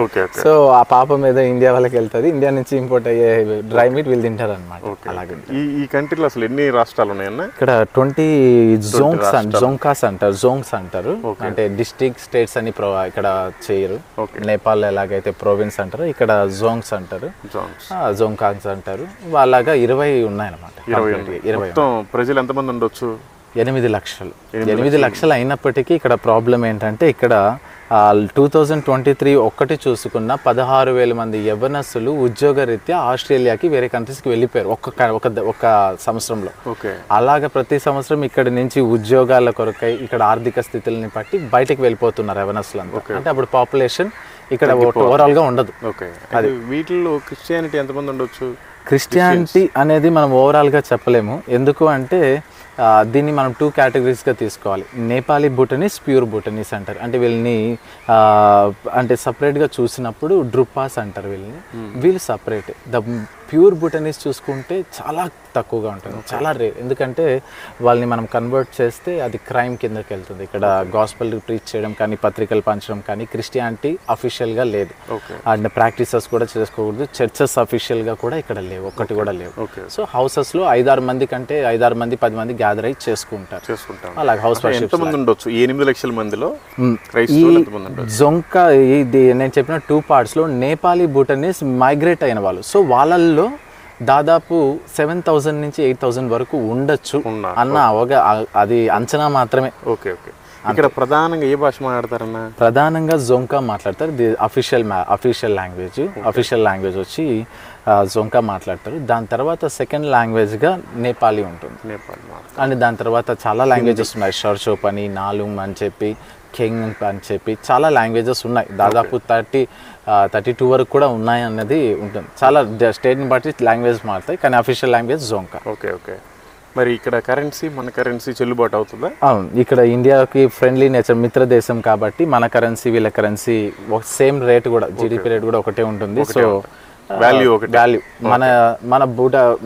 సో ఆ పాపం ఏదో ఇండియా వాళ్ళకి వెళ్తుంది. ఇండియా నుంచి ఇంపోర్ట్ అయ్యే డ్రై మీట్ వీళ్ళు తింటారు అనమాట. అలాగే ఈ కంట్రీలో అసలు ఎన్ని రాష్ట్రాలు ఉన్నాయన్న? ఇక్కడ 20 జోంగ్స్ అంటారు. అంటే డిస్ట్రిక్ట్ స్టేట్స్ అని ఇక్కడ చేయరు. నేపాల్ ఎలాగైతే ప్రొవిన్స్ అంటారు, ఇక్కడ జోంగ్స్ అంటారు, జోంకాంగ్స్ అంటారు. వాళ్ళగా 20 ఉన్నాయన్నమాట. 20 ప్రజలు ఎంతమంది ఉండొచ్చు? 8 లక్షలు. 8 లక్షలు అయినప్పటికీ ఇక్కడ ప్రాబ్లం ఏంటంటే ఇక్కడ 2023 ఒక్కటి చూసుకున్న 16,000 మంది యవ్వనస్తులు ఉద్యోగరీత్యా ఆస్ట్రేలియాకి వేరే కంట్రీస్కి వెళ్ళిపోయారు ఒక సంవత్సరంలో. అలాగే ప్రతి సంవత్సరం ఇక్కడ నుంచి ఉద్యోగాల కొరకై ఇక్కడ ఆర్థిక స్థితులని బట్టి బయటకు వెళ్ళిపోతున్నారు యవ్వనస్తులు. అంటే అప్పుడు పాపులేషన్ ఇక్కడ ఓవరాల్ గా ఉండదు. అది వీటిల్లో క్రిస్టియానిటీ ఎంతమంది ఉండొచ్చు? క్రిస్టియానిటీ అనేది మనం ఓవరాల్ గా చెప్పలేము. ఎందుకు అంటే దీన్ని మనం 2 కేటగిరీస్గా తీసుకోవాలి. నేపాలీ భూటనీస్, ప్యూర్ భూటనీస్ అంటారు. అంటే వీళ్ళని అంటే సపరేట్గా చూసినప్పుడు డ్రుపాస్ అంటారు వీళ్ళని. వీళ్ళు సపరేట్. ద ప్యూర్ భూటనీస్ చూసుకుంటే చాలా తక్కువగా ఉంటుంది, చాలా రేర్. ఎందుకంటే వాళ్ళని మనం కన్వర్ట్ చేస్తే అది క్రైమ్ కిందకి వెళ్తుంది. ఇక్కడ గాస్పెల్ ప్రీచ్ చేయడం కానీ, పత్రికలు పంచడం కానీ క్రిస్టియానిటీ అఫీషియల్గా లేదు. అండ్ ప్రాక్టీసెస్ కూడా చేసుకోకూడదు. చర్చెస్ అఫీషియల్గా కూడా ఇక్కడ లేవు, ఒక్కటి కూడా లేవు. సో హౌసెస్లో 5-6 మంది కంటే 5-6 మంది 10 మంది గ్యాదర్ అయ్యి చేసుకుంటారు. అలాగే హౌస్ వర్షిప్. 8 లక్షల మందిలో ఈ జొంకా ఇది నేను చెప్పిన 2 పార్ట్స్లో నేపాలీ భూటనీస్ మైగ్రేట్ అయిన వాళ్ళు. సో వాళ్ళల్లో దాదాపు 7,000 నుంచి 8,000 వరకు ఉండొచ్చు అన్న అది అంచనా మాత్రమే. ఇక్కడ ప్రధానంగా ఏ భాష మాట్లాడతారన్న? ప్రధానంగా జొంకా మాట్లాడతారు. అఫీషియల్ లాంగ్వేజ్ వచ్చి జొంకా మాట్లాడతారు. దాని తర్వాత సెకండ్ లాంగ్వేజ్గా నేపాలీ ఉంటుంది. అండ్ దాని తర్వాత చాలా లాంగ్వేజెస్ ఉన్నాయి. షర్షోప్ అని, నాలుంగ్ అని చెప్పి, కెంగ్ అని చెప్పి చాలా లాంగ్వేజెస్ ఉన్నాయి. దాదాపు 32 వరకు కూడా ఉన్నాయి అన్నది ఉంటుంది. చాలా స్టేట్ని బట్టి లాంగ్వేజ్ మారుతాయి, కానీ అఫీషియల్ లాంగ్వేజ్ జొంకా. మరి ఇక్కడ కరెన్సీ మన కరెన్సీ చెల్లుబాటు అవుతుందా? అవును, ఇక్కడ ఇండియాకి ఫ్రెండ్లీ నేచర్, మిత్ర దేశం కాబట్టి మన కరెన్సీ వీళ్ళ కరెన్సీ సేమ్ రేట్ కూడా, జీడిపి రేట్ కూడా ఒకటే ఉంటుంది. సో వాల్యూ ఒకటి. వాల్యూ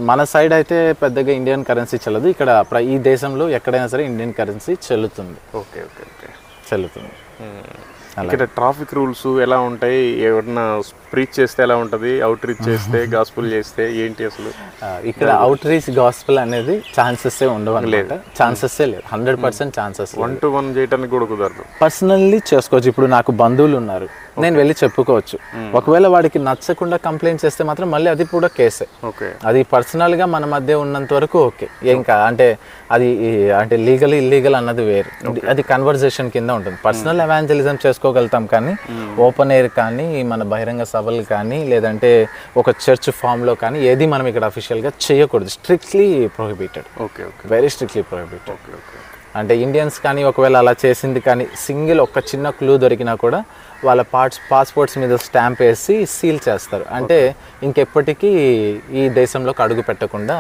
మన సైడ్ అయితే పెద్దగా ఇండియన్ కరెన్సీ చెల్లదు. ఇక్కడ ఈ దేశంలో ఎక్కడైనా సరే ఇండియన్ కరెన్సీ చెల్లుతుంది. ఓకే ఓకే ఓకే, చెల్లుతుంది. ఇక్కడ ట్రాఫిక్ రూల్స్ ఎలా ఉంటాయి? ఎవరన్నా ప్రీచ్ చేస్తే ఎలా ఉంటుంది, అవుట్ రీచ్ చేస్తే గాస్పుల్ చేస్తే ఏంటి అసలు? ఇక్కడ అవుట్ రీచ్ గాస్పుల్ అనేది ఛాన్సెస్ ఉండవు అనమాట. ఛాన్సెస్ లేదు, 100% ఛాన్సెస్. 1-to-1 చేయడానికి కూడా కుదరదు. పర్సనల్లీ చేసుకోవచ్చు. ఇప్పుడు నాకు బంధువులు ఉన్నారు, నేను వెళ్ళి చెప్పుకోవచ్చు. ఒకవేళ వాడికి నచ్చకుండా కంప్లైంట్ చేస్తే మాత్రం మళ్ళీ అది కూడా కేసే. ఓకే, అది పర్సనల్ గా మన మధ్య ఉన్నంత వరకు ఓకే, ఏం కాదు. అంటే లీగల్ ఇల్లీగల్ అన్నది వేరు, అది కన్వర్జేషన్ కింద ఉంటుంది. పర్సనల్ ఎవాంజలిజం చేసుకోగలుగుతాం, కానీ ఓపెన్ ఎయిర్ కానీ మన బహిరంగ సభలు కానీ లేదంటే ఒక చర్చ్ ఫామ్ లో కానీ ఏది మనం ఇక్కడ అఫీషియల్ గా చేయకూడదు. Strictly prohibited. Okay okay, very strictly prohibited. Okay okay. అంటే ఇండియన్స్ కానీ ఒకవేళ అలా చేసింది కానీ సింగిల్ ఒక్క చిన్న క్లూ దొరికినా కూడా వాళ్ళ పాస్పోర్ట్స్ మీద స్టాంప్ వేసి సీల్ చేస్తారు. అంటే ఇంకెప్పటికీ ఈ దేశంలోకి అడుగు పెట్టకుండా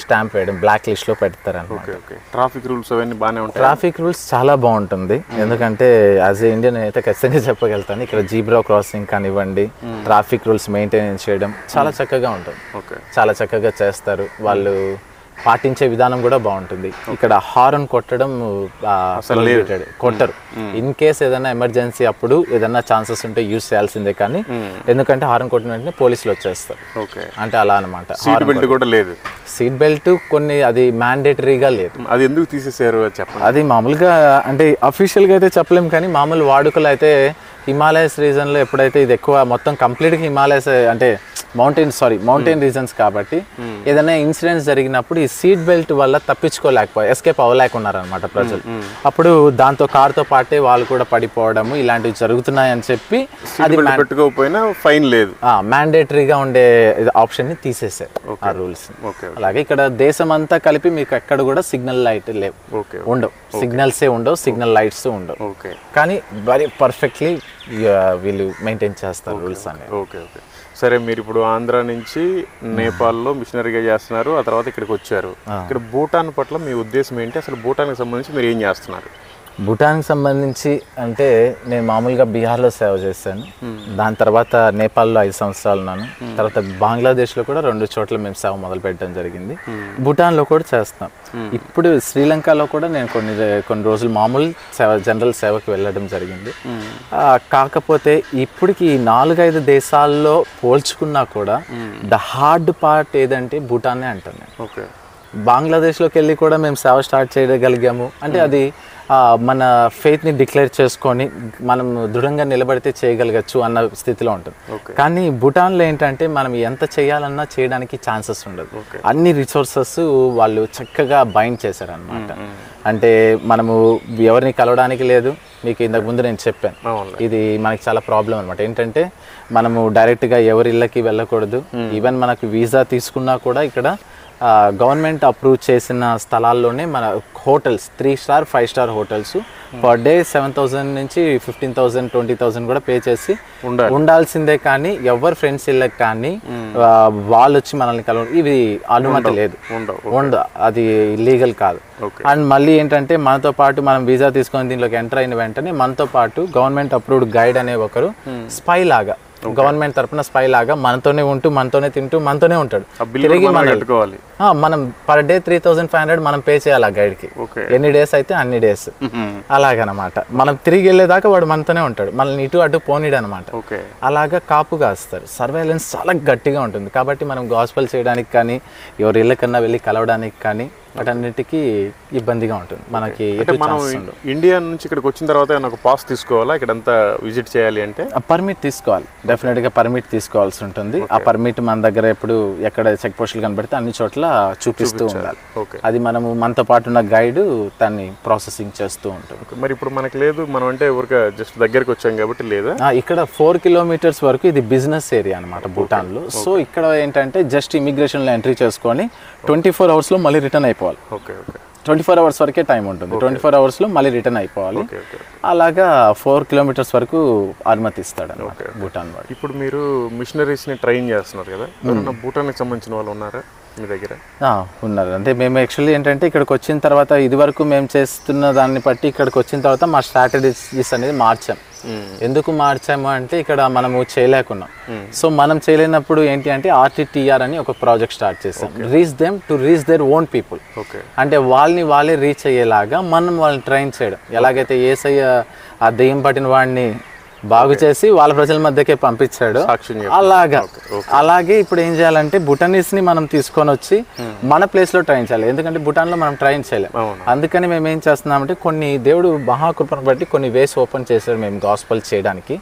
స్టాంప్ వేయడం, బ్లాక్ లిస్ట్లో పెడతారు అన్నమాట. ట్రాఫిక్ రూల్స్ అవన్నీ బాగానే ఉంటాయి. ట్రాఫిక్ రూల్స్ చాలా బాగుంటుంది. ఎందుకంటే యాజ్ ఏ ఇండియన్ అయితే ఖచ్చితంగా చెప్పగలుగుతాను, ఇక్కడ జీబ్రా క్రాసింగ్ కానివ్వండి, ట్రాఫిక్ రూల్స్ మెయింటైన్ చేయడం చాలా చక్కగా ఉంటుంది. చాలా చక్కగా చేస్తారు వాళ్ళు. పాటించే విధానం కూడా బాగుంటుంది. ఇక్కడ హార్న్ కొట్టడం కొట్టరు. ఇన్ కేస్ ఏదైనా ఎమర్జెన్సీ అప్పుడు ఏదైనా ఛాన్సెస్ ఉంటే యూజ్ చేయాల్సిందే, కానీ ఎందుకంటే హార్న్ కొట్టిన వెంటనే పోలీసులు వచ్చేస్తారు. అంటే అలా అనమాట. సీట్ బెల్ట్ కూడా లేదు. సీట్ బెల్ట్ కొన్ని అది మ్యాండేటరీగా లేదు. అది ఎందుకు తీసేసారు చెప్పండి? అది మామూలుగా అంటే అఫీషియల్గా అయితే చెప్పలేం, కానీ మామూలు వాడుకలు అయితే హిమాలయస్ రీజన్లో ఎప్పుడైతే ఇది ఎక్కువ మొత్తం కంప్లీట్గా హిమాలయస్ అంటే మౌంటైన్ రీజన్స్ కాబట్టి ఏదైనా ఇన్సిడెంట్స్ జరిగినప్పుడు ఈ సీట్ బెల్ట్ వల్ల తప్పించుకోలేకపోయారు, ఎస్కేప్ అవ్వలేకున్నారనమాట ప్రజలు. అప్పుడు దాంతో కార్తో పాటే వాళ్ళు కూడా పడిపోవడము ఇలాంటివి జరుగుతున్నాయని చెప్పి అది పెట్టుకోకపోయినా ఫైన్ లేదు, మ్యాండేటరీగా ఉండే ఆప్షన్ ని తీసేసారు ఆ రూల్స్. అలాగే ఇక్కడ దేశం అంతా కలిపి మీకు ఎక్కడ కూడా సిగ్నల్ లైట్ లేవు, ఉండవు, సిగ్నల్సే ఉండవు, సిగ్నల్ లైట్స్ ఉండవు. కానీ వెరీ పర్ఫెక్ట్లీ వీళ్ళు మెయింటైన్ చేస్తారు రూల్స్ అనేవి. ఓకే ఓకే, సరే. మీరు ఇప్పుడు ఆంధ్ర నుంచి నేపాల్లో మిషనరీగా చేస్తున్నారు, ఆ తర్వాత ఇక్కడికి వచ్చారు. ఇక్కడ భూటాన్ పట్ల మీ ఉద్దేశం ఏంటి? అసలు భూటాన్కి సంబంధించి మీరు ఏం చేస్తున్నారు? భూటాన్కి సంబంధించి అంటే నేను మామూలుగా బీహార్లో సేవ చేశాను, దాని తర్వాత నేపాల్లో 5 సంవత్సరాలు ఉన్నాను, తర్వాత బంగ్లాదేశ్లో కూడా 2 చోట్ల మేము సేవ మొదలు పెట్టడం జరిగింది. భూటాన్లో కూడా చేస్తాం. ఇప్పుడు శ్రీలంకలో కూడా నేను కొన్ని రోజులు మామూలు జనరల్ సేవకి వెళ్ళడం జరిగింది. కాకపోతే ఇప్పటికి 4-5 దేశాల్లో పోల్చుకున్నా కూడా ద హార్డ్ పార్ట్ ఏదంటే భూటాన్నే అంటాను నేను. బంగ్లాదేశ్లోకి వెళ్ళి కూడా మేము సేవ స్టార్ట్ చేయగలిగాము. అంటే అది మన ఫెయిత్ని డిక్లేర్ చేసుకొని మనం దృఢంగా నిలబడితే చేయగలగచ్చు అన్న స్థితిలో ఉంటుంది. కానీ భూటాన్లో ఏంటంటే మనం ఎంత చేయాలన్నా చేయడానికి ఛాన్సెస్ ఉండదు. అన్ని రిసోర్సెస్ వాళ్ళు చక్కగా బైండ్ చేశారనమాట. అంటే మనము ఎవరిని కలవడానికి లేదు. మీకు ఇంతకు ముందు నేను చెప్పాను, ఇది మనకి చాలా ప్రాబ్లం అనమాట. ఏంటంటే మనము డైరెక్ట్గా ఎవరి ఇళ్ళకి వెళ్ళకూడదు. ఈవెన్ మనకు వీసా తీసుకున్నా కూడా ఇక్కడ గవర్నమెంట్ అప్రూవ్ చేసిన స్థలాల్లోనే మన hotels 3 star 5 star hotels per day 7,000 నుంచి 15,000 20,000 కూడా పే చేసి ఉండాల్సిందే. కానీ ఎవరి ఫ్రెండ్స్ ఇళ్ళకి కానీ వాళ్ళు వచ్చి మనల్ని కలవడం ఇవి అనుమతి లేదు, ఉండదు, అది లీగల్ కాదు. అండ్ మళ్ళీ ఏంటంటే మనతో పాటు మనం వీసా తీసుకొని దీనిలోకి ఎంటర్ అయిన వెంటనే మనతో పాటు గవర్నమెంట్ అప్రూవ్డ్ గైడ్ అనే ఒకరు స్పై లాగా, గవర్నమెంట్ తరపున స్పై లాగా మనతోనే ఉంటూ మనతోనే తింటూ మనతోనే ఉంటాడు. తిరిగి మనం పర్ డే 3,500 మనం పే చేయాలి ఆ గైడ్ కి. ఎన్ని డేస్ అయితే అన్ని డేస్ అలాగనమాట. మనం తిరిగి వెళ్ళేదాకా వాడు మనతోనే ఉంటాడు, మనల్ని ఇటు అటు పోనీడు అనమాట. అలాగా కాపు కాస్తారు. సర్వేలెన్స్ చాలా గట్టిగా ఉంటుంది. కాబట్టి మనం గాస్పెల్ చేయడానికి కానీ ఎవరి ఇళ్ళకన్నా వెళ్ళి కలవడానికి కానీ వాటన్నిటికీ ఇబ్బందిగా ఉంటుంది మనకి. ఇండియా నుంచి ఇక్కడికి వచ్చిన తర్వాత నాకు పాస్ తీసుకోవాలా? ఇక్కడంతా విజిట్ చేయాలి అంటే పర్మిట్ తీసుకోవాలి, డెఫినెట్గా పర్మిట్ తీసుకోవాల్సి ఉంటుంది. ఆ పర్మిట్ మన దగ్గర ఎప్పుడు ఎక్కడ చెక్ పోస్టులు కనబడితే అన్ని చోట్ల చూపిస్తూ ఉండాలి. అది మనము మనతో పాటు ఉన్న గైడ్ దాన్ని ప్రాసెసింగ్ చేస్తూ ఉంటుంది. మరి ఇప్పుడు మనకి లేదు, మనం అంటే ఊరికే జస్ట్ దగ్గరికి వచ్చాం కాబట్టి లేదా? ఇక్కడ 4 కిలోమీటర్స్ వరకు ఇది బిజినెస్ ఏరియా అనమాట భూటాన్లో. సో ఇక్కడ ఏంటంటే జస్ట్ ఇమిగ్రేషన్లో ఎంట్రీ చేసుకొని 24 అవర్స్లో మళ్ళీ రిటర్న్ అయిపోవాలి. 24 అవర్స్ వరకే టైం ఉంటుంది. 24 అవర్స్లో మళ్ళీ రిటర్న్ అయిపోవాలి. అలాగా 4 కిలోమీటర్స్ వరకు అనుమతిస్తాడు భూటాన్ వాడు. ఇప్పుడు మీరు మిషనరీస్ని ట్రైన్ చేస్తున్నారు కదా, భూటాన్కి సంబంధించిన వాళ్ళు ఉన్నారా? మీ దగ్గర? ఉన్నారు. అంటే మేము యాక్చువల్లీ ఏంటంటే ఇక్కడికి వచ్చిన తర్వాత ఇదివరకు మేము చేస్తున్న దాన్ని బట్టి ఇక్కడికి వచ్చిన తర్వాత మా స్ట్రాటజీస్ అనేది మార్చాం. ఎందుకు మార్చాము అంటే ఇక్కడ మనము చేయలేకున్నాం. సో మనం చేయలేనప్పుడు ఏంటి అంటే RTTR అని ఒక ప్రాజెక్ట్ స్టార్ట్ చేసాం. Reach them to reach their own people. అంటే వాళ్ళే రీచ్ అయ్యేలాగా మనం వాళ్ళని ట్రైన్ చేయడం. ఎలాగైతే యేసయ్య ఆ దెయ్యం పట్టిన వాడిని బాగు చేసి వాళ్ళ ప్రజల మధ్యకే పంపించాడు, అలాగే ఇప్పుడు ఏం చేయాలంటే భూటానీస్ ని మనం తీసుకొని వచ్చి మన ప్లేస్ లో ట్రైన్ చేయాలి. ఎందుకంటే భూటాన్ లో మనం ట్రైన్ చేయలేం. అందుకని మేము ఏం చేస్తున్నామంటే కొన్ని దేవుడు మహాకృపను బట్టి కొన్ని వేస్ ఓపెన్ చేశాడు మేము గాస్పల్ చేయడానికి.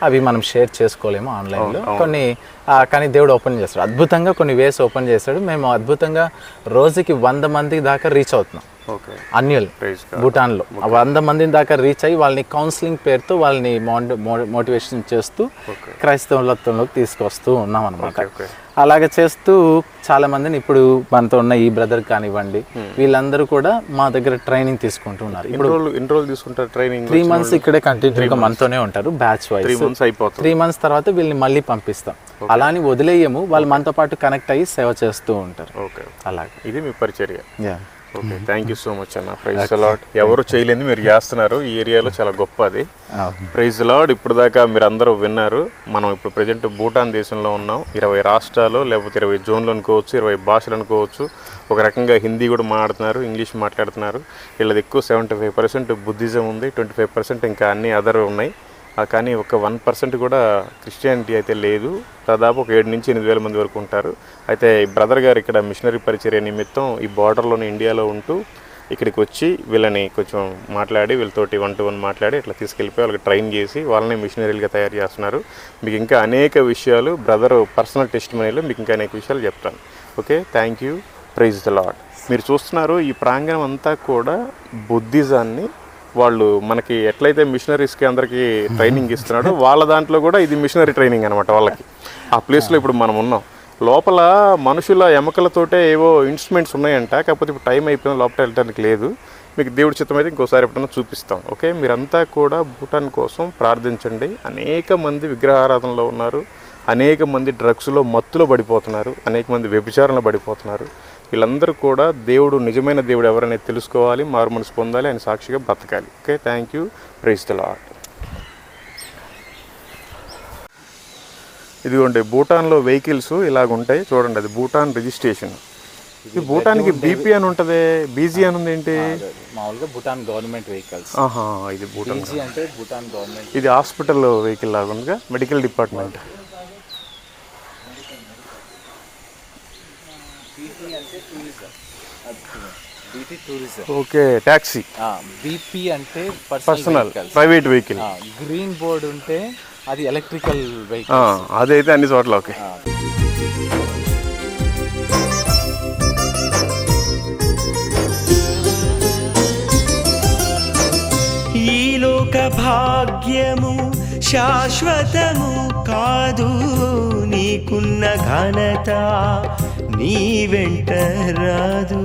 అవి మనం షేర్ చేసుకోలేము ఆన్లైన్ లో కొన్ని, కానీ దేవుడు ఓపెన్ చేస్తాడు అద్భుతంగా. కొన్ని వేస్ ఓపెన్ చేశాడు. మేము అద్భుతంగా రోజుకి 100 మంది దాకా రీచ్ అవుతున్నాం. అన్యుల్ భూటాన్లో 100 మంది దాకా రీచ్ అయ్యి వాళ్ళని కౌన్సిలింగ్ పేరుతో వాళ్ళని మోటివేషన్ చేస్తూ క్రైస్తవత్వంలోకి తీసుకొస్తూ ఉన్నాం అనమాట. అలాగే చేస్తూ చాలా మందిని ఇప్పుడు మనతో ఉన్న ఈ బ్రదర్ కానివ్వండి, వీళ్ళందరూ కూడా మా దగ్గర ట్రైనింగ్ తీసుకుంటూ ఉన్నారు. ఇప్పుడు తీసుకుంటారు ట్రైనింగ్ 3 months ఇక్కడే కంటిన్యూగా మనతోనే ఉంటారు బ్యాచ్ వైజ్. 3 months తర్వాత వీళ్ళని మళ్ళీ పంపిస్తాం. అలా అని వదిలేయము, వాళ్ళు మనతో పాటు కనెక్ట్ అయ్యి సేవ చేస్తూ ఉంటారు. అలాగే ఇది మీ పరిచర్య. Okay, thank you so much అన్న. Praise the lord. ఎవరు చేయలేని మీరు చేస్తున్నారు ఈ ఏరియాలో, చాలా గొప్ప అది. Praise the lord. ఇప్పుడు దాకా మీరు అందరూ విన్నారు. మనం ఇప్పుడు ప్రజెంట్ భూటాన్ దేశంలో ఉన్నాం. 20 రాష్ట్రాలు లేకపోతే 20 జోన్లు అనుకోవచ్చు, 20 భాషలు అనుకోవచ్చు. ఒక రకంగా హిందీ కూడా మాట్లాడుతున్నారు, ఇంగ్లీష్ మాట్లాడుతున్నారు. వీళ్ళది ఎక్కువ 75% బుద్ధిజం ఉంది, 25% ఇంకా అన్ని అదర్ ఉన్నాయి. కానీ ఒక 1% కూడా క్రిస్టియానిటీ అయితే లేదు. దాదాపు ఒక 7 నుంచి 8 వేల మంది వరకు ఉంటారు. అయితే బ్రదర్ గారు ఇక్కడ మిషనరీ పరిచర్య నిమిత్తం ఈ బార్డర్లోని ఇండియాలో ఉంటూ ఇక్కడికి వచ్చి వీళ్ళని కొంచెం మాట్లాడి వీళ్ళతోటి 1-to-1 మాట్లాడి ఇట్లా తీసుకెళ్ళిపోయి వాళ్ళకి ట్రైన్ చేసి వాళ్ళని మిషనరీలుగా తయారు చేస్తున్నారు. మీకు ఇంకా అనేక విషయాలు బ్రదర్ పర్సనల్ టెస్టిమనీలో మీకు ఇంకా అనేక విషయాలు చెప్తాను. Okay, thank you. Praise the Lord. మీరు చూస్తున్నారు ఈ ప్రాంగణం అంతా కూడా బుద్ధిజాన్ని వాళ్ళు మనకి ఎట్లయితే మిషనరీస్కి అందరికీ ట్రైనింగ్ ఇస్తున్నాడో వాళ్ళ దాంట్లో కూడా ఇది మిషనరీ ట్రైనింగ్ అనమాట వాళ్ళకి. ఆ ప్లేస్లో ఇప్పుడు మనం ఉన్నాం. లోపల మనుషుల ఎముకలతోటే ఏవో ఇన్స్ట్రుమెంట్స్ ఉన్నాయంట, కాకపోతే ఇప్పుడు టైం అయిపోయిన లోపల వెళ్ళడానికి లేదు. మీకు దేవుడి చిత్తం అయితే ఇంకోసారి ఎప్పుడైనా చూపిస్తాం. ఓకే, మీరంతా కూడా భూటాన్ కోసం ప్రార్థించండి. అనేక మంది విగ్రహారాధనలో ఉన్నారు, అనేక మంది డ్రగ్స్లో మత్తులో పడిపోతున్నారు, అనేక మంది వ్యభిచారంలో పడిపోతున్నారు. వీళ్ళందరూ కూడా దేవుడు నిజమైన దేవుడు ఎవరనేది తెలుసుకోవాలి, మారు మనసు పొందాలి, ఆయన సాక్షిగా బ్రతకాలి. Okay, thank you. Praise the Lord. ఇదిగోండి భూటాన్లో వెహికల్స్ ఇలాగ ఉంటాయి చూడండి. అది భూటాన్ రిజిస్ట్రేషన్. ఈ భూటాన్కి BP అని ఉంటుంది, BG అని ఉంది. ఏంటి? మామూలుగా భూటాన్ గవర్నమెంట్ వెహికల్స్. ఇది భూటాన్ అంటే భూటాన్ గవర్నమెంట్. ఇది హాస్పిటల్ వెహికల్ లాగా ఉందిగా, medical department. Okay, taxi. BP అంటే personal private vehicle. Green board ఉంటే అది ఎలక్ట్రికల్ వెహికల్. అదైతే అన్ని చోట్ల. ఓకే, ఈ లోక భాగ్యము శాశ్వతము కాదు, నీకున్న ఘనత నీ వెంట రాదు.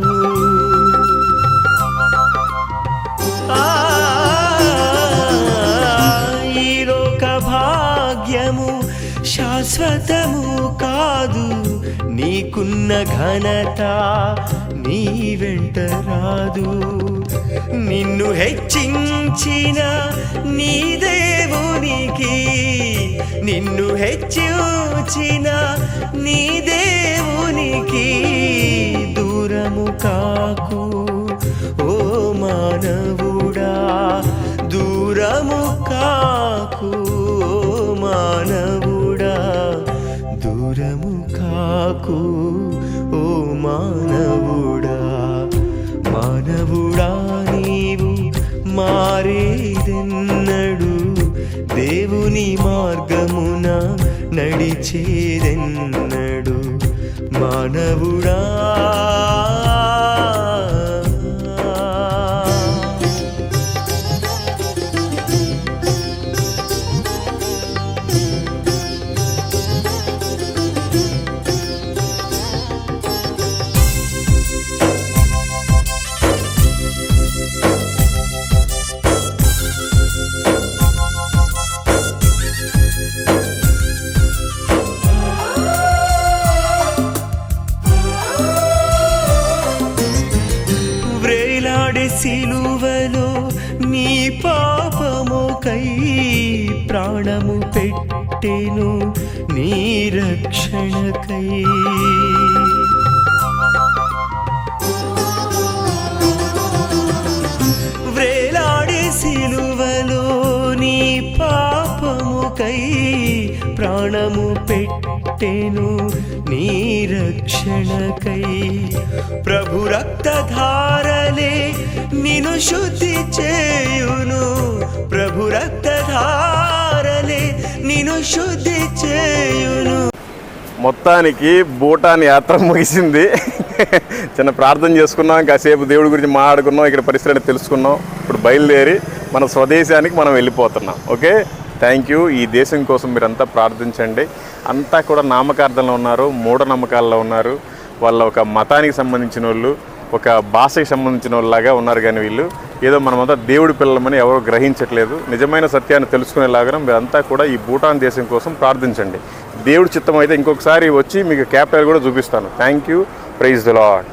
ఈ లోక భాగ్యము శాశ్వతము కాదు, నీకున్న ఘనత నీ వెంట రాదు. నిన్ను హెచ్చించిన నీ దేవునికి, నిన్ను హెచ్చించిన నీ దేవునికి దూరము కాకు ఓ మానవుడా, దూరము కాకు ఓ మానవుడా, దూరము కాకు ఓ మానవుడా. మానవుడా నీవు మారేదెన్నడు, దేవుని మార్గమున నడిచేదెన్నడు మానవుడా. సిలువలో నీ పాపముకై ప్రాణము పెట్టెను నీ రక్షణకై. వ్రేలాడే సిలువలో నీ పాపముకై ప్రాణము పెట్టెను నీ రక్షణకై. ప్రభు రక్తధారలే నిన్ను శుద్ధి చేయును, ప్రభు రక్తధారలే నిన్ను శుద్ధి చేయును. మొత్తానికి భూటాన్ యాత్ర ముగిసింది. చిన్న ప్రార్థన చేసుకున్నాం, కాసేపు దేవుడి గురించి మాట్లాడుకున్నాం, ఇక్కడ పరిసరాన్ని తెలుసుకున్నాం. ఇప్పుడు బయలుదేరి మన స్వదేశానికి మనం వెళ్ళిపోతున్నాం. Okay, thank you. ఈ దేశం కోసం మీరంతా ప్రార్థించండి. అంతా కూడా నామకార్థంలో ఉన్నారు, మూఢనమ్మకాల్లో ఉన్నారు. వాళ్ళ ఒక మతానికి సంబంధించిన వాళ్ళు, ఒక భాషకి సంబంధించిన వాళ్ళలాగా ఉన్నారు. కానీ వీళ్ళు ఏదో మనమంతా దేవుడి పిల్లలమని ఎవరు గ్రహించట్లేదు. నిజమైన సత్యాన్ని తెలుసుకునేలాగా మీరంతా కూడా ఈ భూటాన్ దేశం కోసం ప్రార్థించండి. దేవుడి చిత్తం అయితే ఇంకొకసారి వచ్చి మీకు క్యాపిటల్ కూడా చూపిస్తాను. Thank you. Praise the Lord.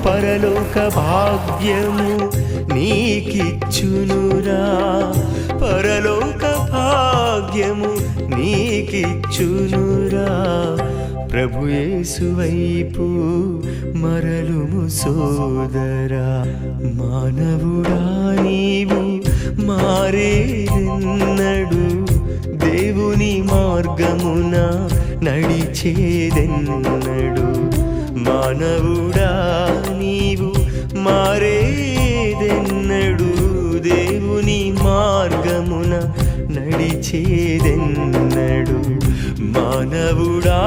పరలోక భాగ్యము నీకిచ్చునురా, పరలోక భాగ్యము నీకిచ్చునురా. ప్రభు యేసు వైపు మరలుము సోదరా. మానవుడా నీవు మారేదెన్నడు, దేవుని మార్గమున నడిచేదెన్నడు. మానవుడా నీవు మారేదెన్నడు, దేవుని మార్గమున నడిచేదెన్నడు. మానవుడా